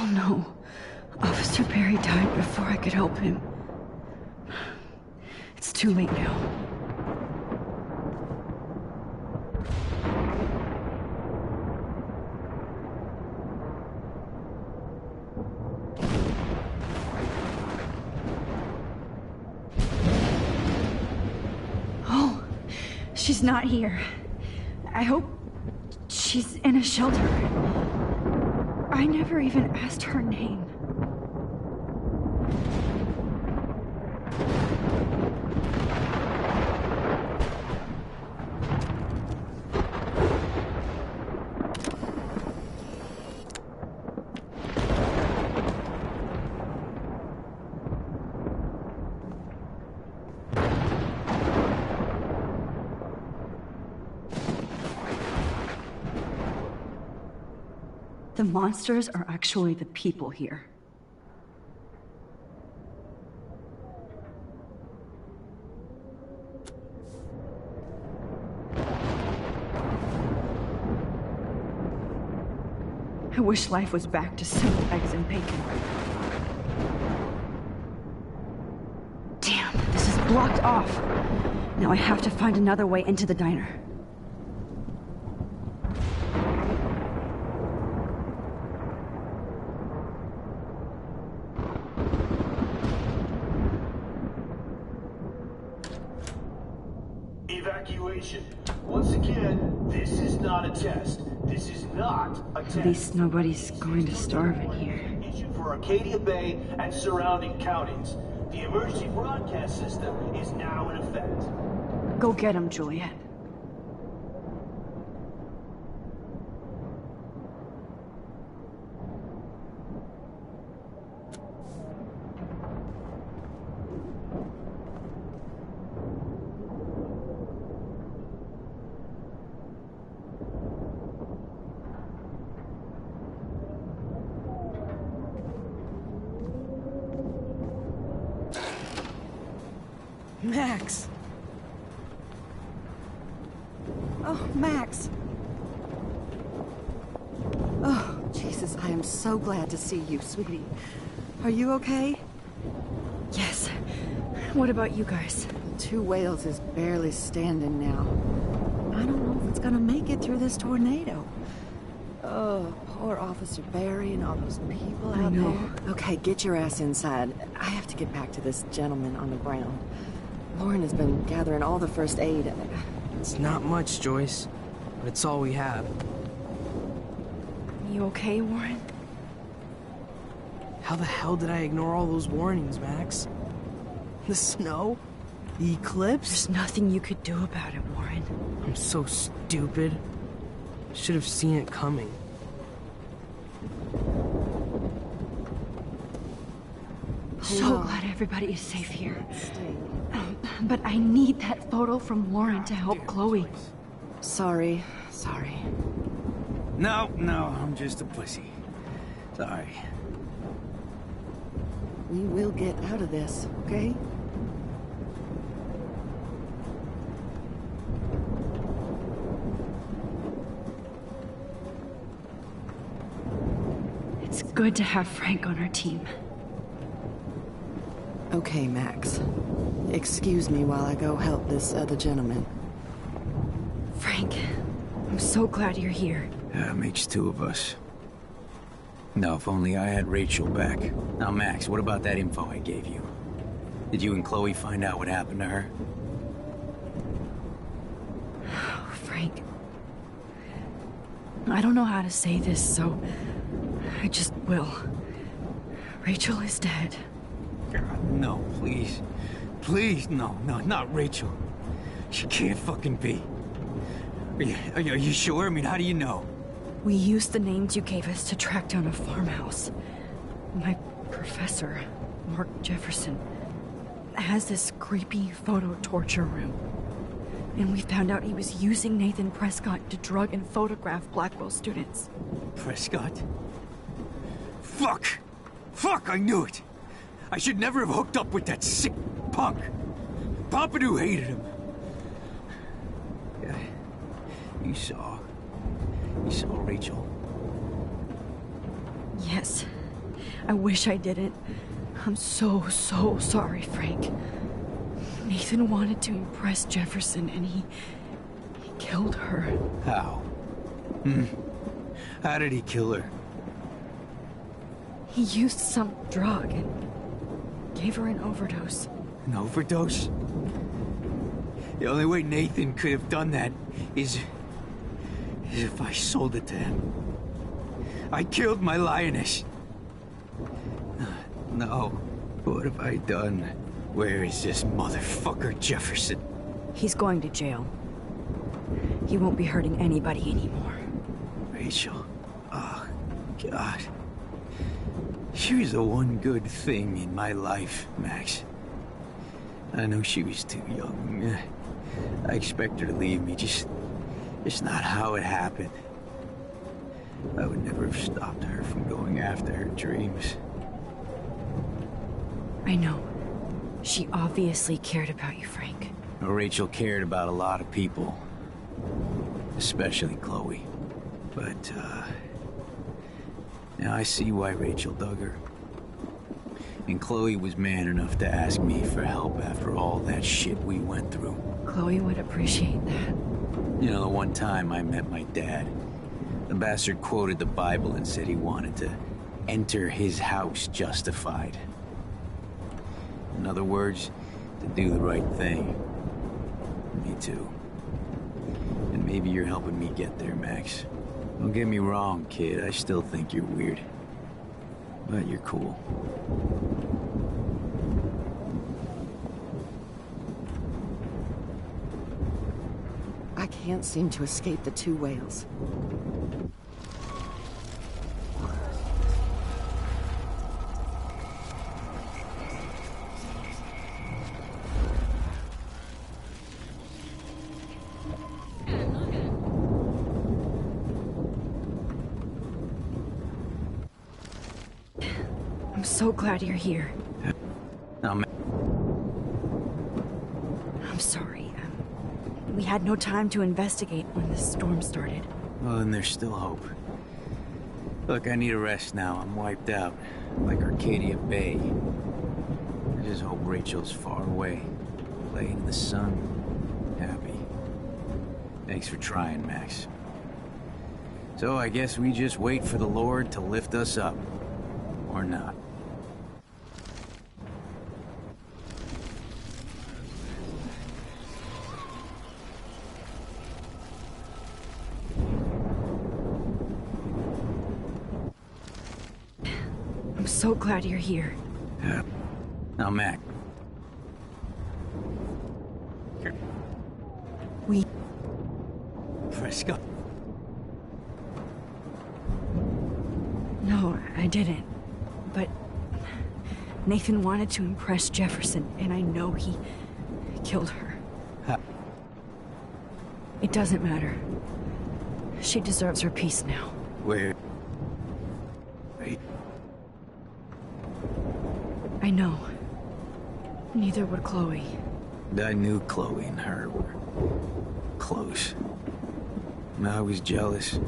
Oh no. Officer Barry died before I could help him. It's too late now. Oh, she's not here. I hope she's in a shelter. I never even asked her name. The monsters are actually the people here. I wish life was back to simple eggs and bacon. Damn, this is blocked off. Now I have to find another way into the diner. Evacuation. Once again, this is not a test. This is not a test. At least nobody's going to starve in here. Issued for Arcadia Bay and surrounding counties. The emergency broadcast system is now in effect. Go get him, Juliet. Max! Oh, Max! Oh, Jesus, I am so glad to see you, sweetie. Are you okay? Yes. What about you guys? Two Whales is barely standing now. I don't know if it's gonna make it through this tornado. Oh, poor Officer Barry and all those people out there. Okay, get your ass inside. I have to get back to this gentleman on the ground. Lauren has been gathering all the first aid. It's not much, Joyce, but it's all we have. You okay, Warren? How the hell did I ignore all those warnings, Max? The snow? The eclipse? There's nothing you could do about it, Warren. I'm so stupid. I should have seen it coming. So glad everybody is safe here. But I need that photo from Lauren to help Chloe. Sorry. No, I'm just a pussy. Sorry. We will get out of this, okay? good to have Frank on our team. Okay, Max. Excuse me while I go help this other gentleman. Frank, I'm so glad you're here. Yeah, makes two of us. No, if only I had Rachel back. Now, Max, what about that info I gave you? Did you and Chloe find out what happened to her? Oh, Frank. I don't know how to say this, so I just will. Rachel is dead. No, please. Please, no, not Rachel. She can't fucking be. Are you sure? I mean, how do you know? We used the names you gave us to track down a farmhouse. My professor, Mark Jefferson, has this creepy photo torture room. And we found out he was using Nathan Prescott to drug and photograph Blackwell students. Prescott? Fuck! Fuck, I knew it! I should never have hooked up with that sick punk. Pompidou hated him. Yeah. You saw Rachel? Yes. I wish I didn't. I'm so sorry, Frank. Nathan wanted to impress Jefferson, and he killed her. How? How did he kill her? He used some drug and gave her an overdose. An overdose? The only way Nathan could have done that is if I sold it to him. I killed my lioness. No. What have I done? Where is this motherfucker Jefferson? He's going to jail. He won't be hurting anybody anymore. Rachel. Oh, God. She was the one good thing in my life, Max. I know she was too young. I expect her to leave me, just not how it happened. I would never have stopped her from going after her dreams. I know. She obviously cared about you, Frank. Rachel cared about a lot of people. Especially Chloe. But, now I see why Rachel dug her. And Chloe was man enough to ask me for help after all that shit we went through. Chloe would appreciate that. You know, the one time I met my dad, the bastard quoted the Bible and said he wanted to enter his house justified. In other words, to do the right thing. Me too. And maybe you're helping me get there, Max. Don't get me wrong, kid. I still think you're weird. But you're cool. I can't seem to escape the two whales. I'm so glad you're here. I'm sorry. We had no time to investigate when the storm started. Well, then there's still hope. Look, I need a rest now. I'm wiped out. Like Arcadia Bay. I just hope Rachel's far away. Playing in the sun. Happy. Thanks for trying, Max. So I guess we just wait for the Lord to lift us up. Or not. I'm so glad you're here. Now, Mac. We... Prescott. No, I didn't. But Nathan wanted to impress Jefferson, and I know he killed her. It doesn't matter. She deserves her peace now. Where? Wait. I know. Neither would Chloe. I knew Chloe and her were close. And I was jealous,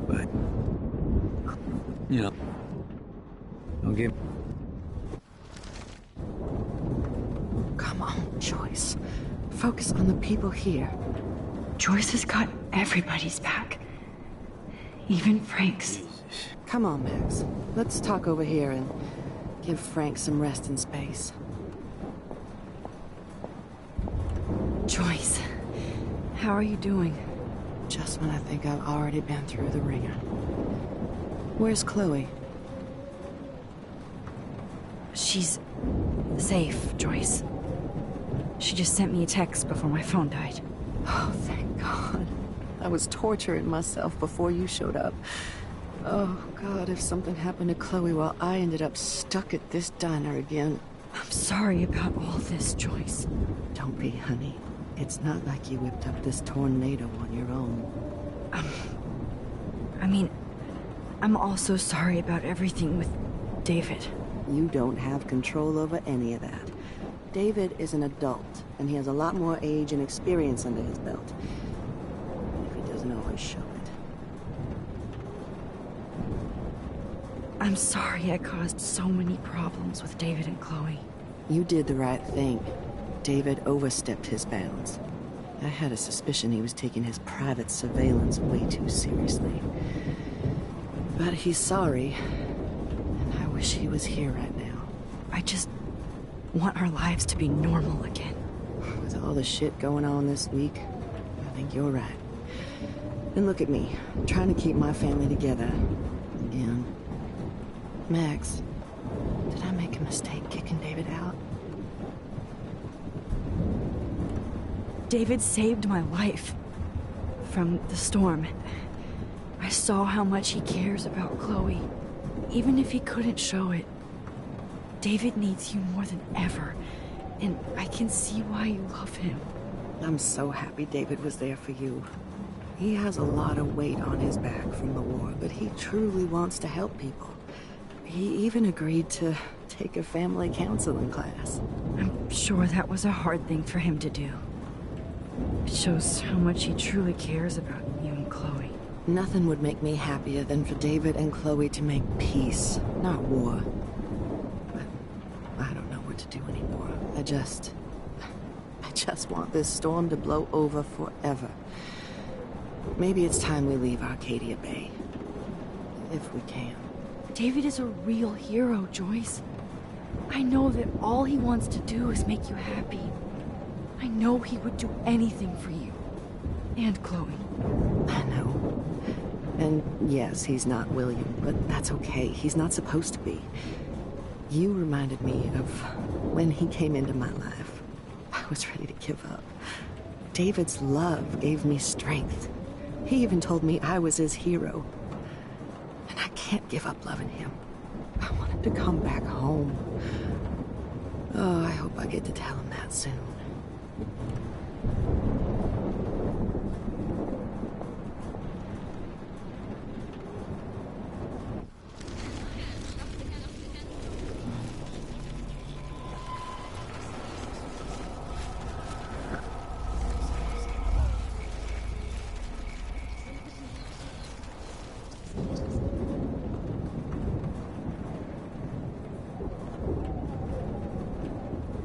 but... You know, give... Come on, Joyce. Focus on the people here. Joyce has got everybody's back. Even Frank's. Come on, Max. Let's talk over here and give Frank some rest and space. Joyce, how are you doing? Just when I think I've already been through the ringer. Where's Chloe? She's safe, Joyce. She just sent me a text before my phone died. Oh, thank God. I was torturing myself before you showed up. Oh, God, if something happened to Chloe while I ended up stuck at this diner again. I'm sorry about all this, Joyce. Don't be, honey. It's not like you whipped up this tornado on your own. I mean, I'm also sorry about everything with David. You don't have control over any of that. David is an adult, and he has a lot more age and experience under his belt. If he doesn't always show it. I'm sorry I caused so many problems with David and Chloe. You did the right thing. David overstepped his bounds. I had a suspicion he was taking his private surveillance way too seriously. But he's sorry, and I wish he was here right now. I just want our lives to be normal again. With all the shit going on this week, I think you're right. And look at me, trying to keep my family together. Again. Max, did I make a mistake kicking David out? David saved my life from the storm. I saw how much he cares about Chloe, even if he couldn't show it. David needs you more than ever, and I can see why you love him. I'm so happy David was there for you. He has a lot of weight on his back from the war, but he truly wants to help people. He even agreed to take a family counseling class. I'm sure that was a hard thing for him to do. It shows how much he truly cares about you and Chloe. Nothing would make me happier than for David and Chloe to make peace, not war. But I don't know what to do anymore. I just want this storm to blow over forever. Maybe it's time we leave Arcadia Bay. If we can. David is a real hero, Joyce. I know that all he wants to do is make you happy. I know he would do anything for you. And Chloe. I know. And yes, he's not William, but that's okay. He's not supposed to be. You reminded me of when he came into my life. I was ready to give up. David's love gave me strength. He even told me I was his hero. And I can't give up loving him. I want him to come back home. Oh, I hope I get to tell him that soon.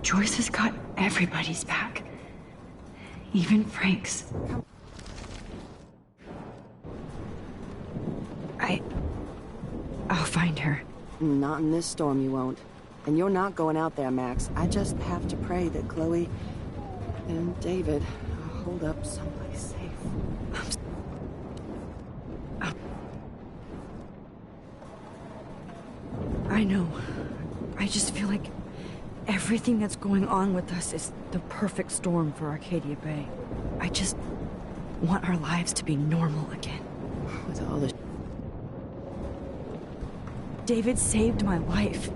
Joyce has got everybody's back. Even Frank's. I'll find her. Not in this storm, you won't. And you're not going out there, Max. I just have to pray that Chloe and David hold up someplace safe. I know. I just feel like everything that's going on with us is the perfect storm for Arcadia Bay. I just want our lives to be normal again. With all the... David saved my life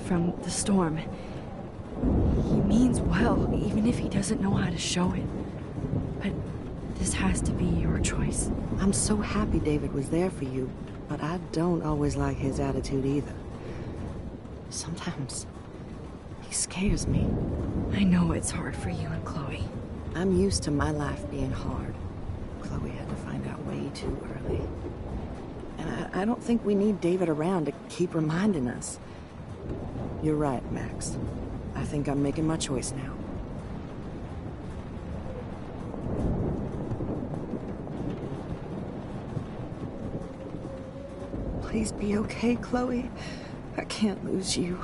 from the storm. He means well, even if he doesn't know how to show it. But this has to be your choice. I'm so happy David was there for you, but I don't always like his attitude either. Sometimes he scares me. I know it's hard for you and Chloe. I'm used to my life being hard. Chloe had to find out way too early. And I don't think we need David around to keep reminding us. You're right, Max. I think I'm making my choice now. Please be okay, Chloe. I can't lose you.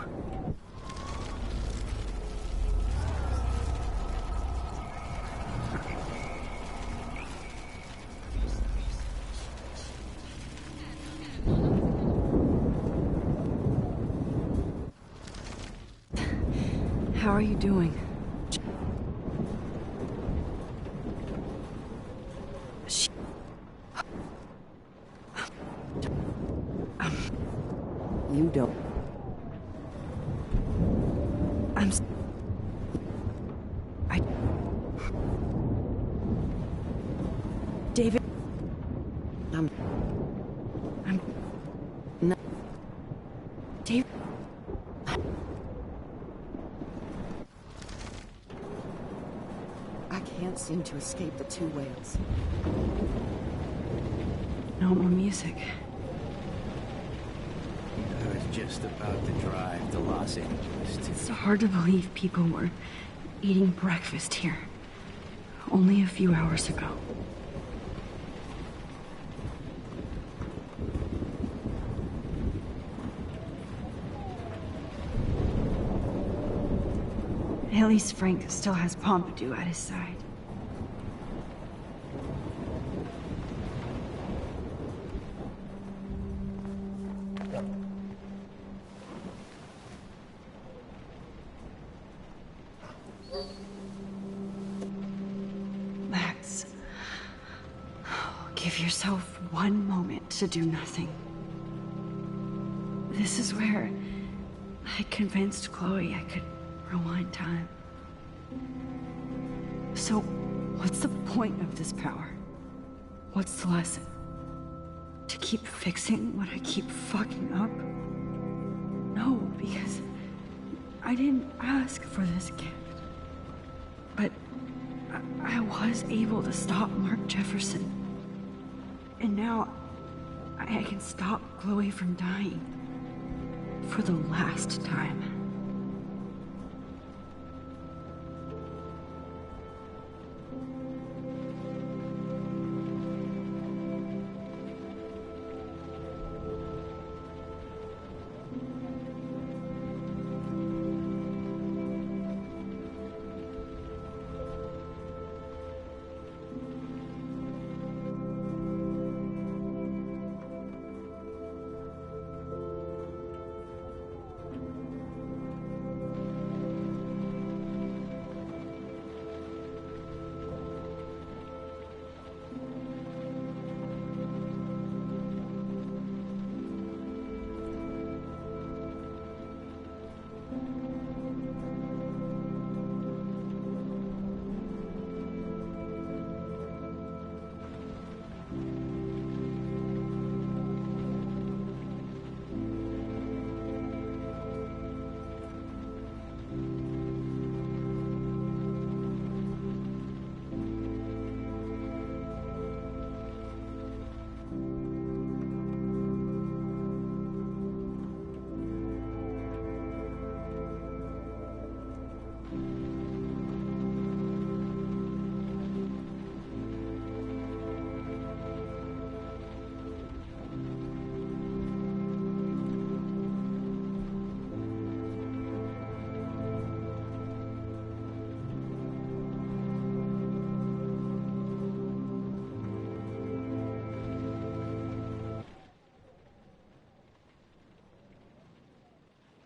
How are you doing? You don't. David. I'm not. David. I can't seem to escape the two whales. No more music. I was just about to drive to Los Angeles. It's hard to believe people were eating breakfast here only a few hours ago. At least Frank still has Pompidou at his side. Max, give yourself one moment to do nothing. This is where I convinced Chloe I could rewind time. So, what's the point of this power? What's the lesson? To keep fixing what I keep fucking up? No, because I didn't ask for this gift. But I was able to stop Mark Jefferson. And now I can stop Chloe from dying. For the last time.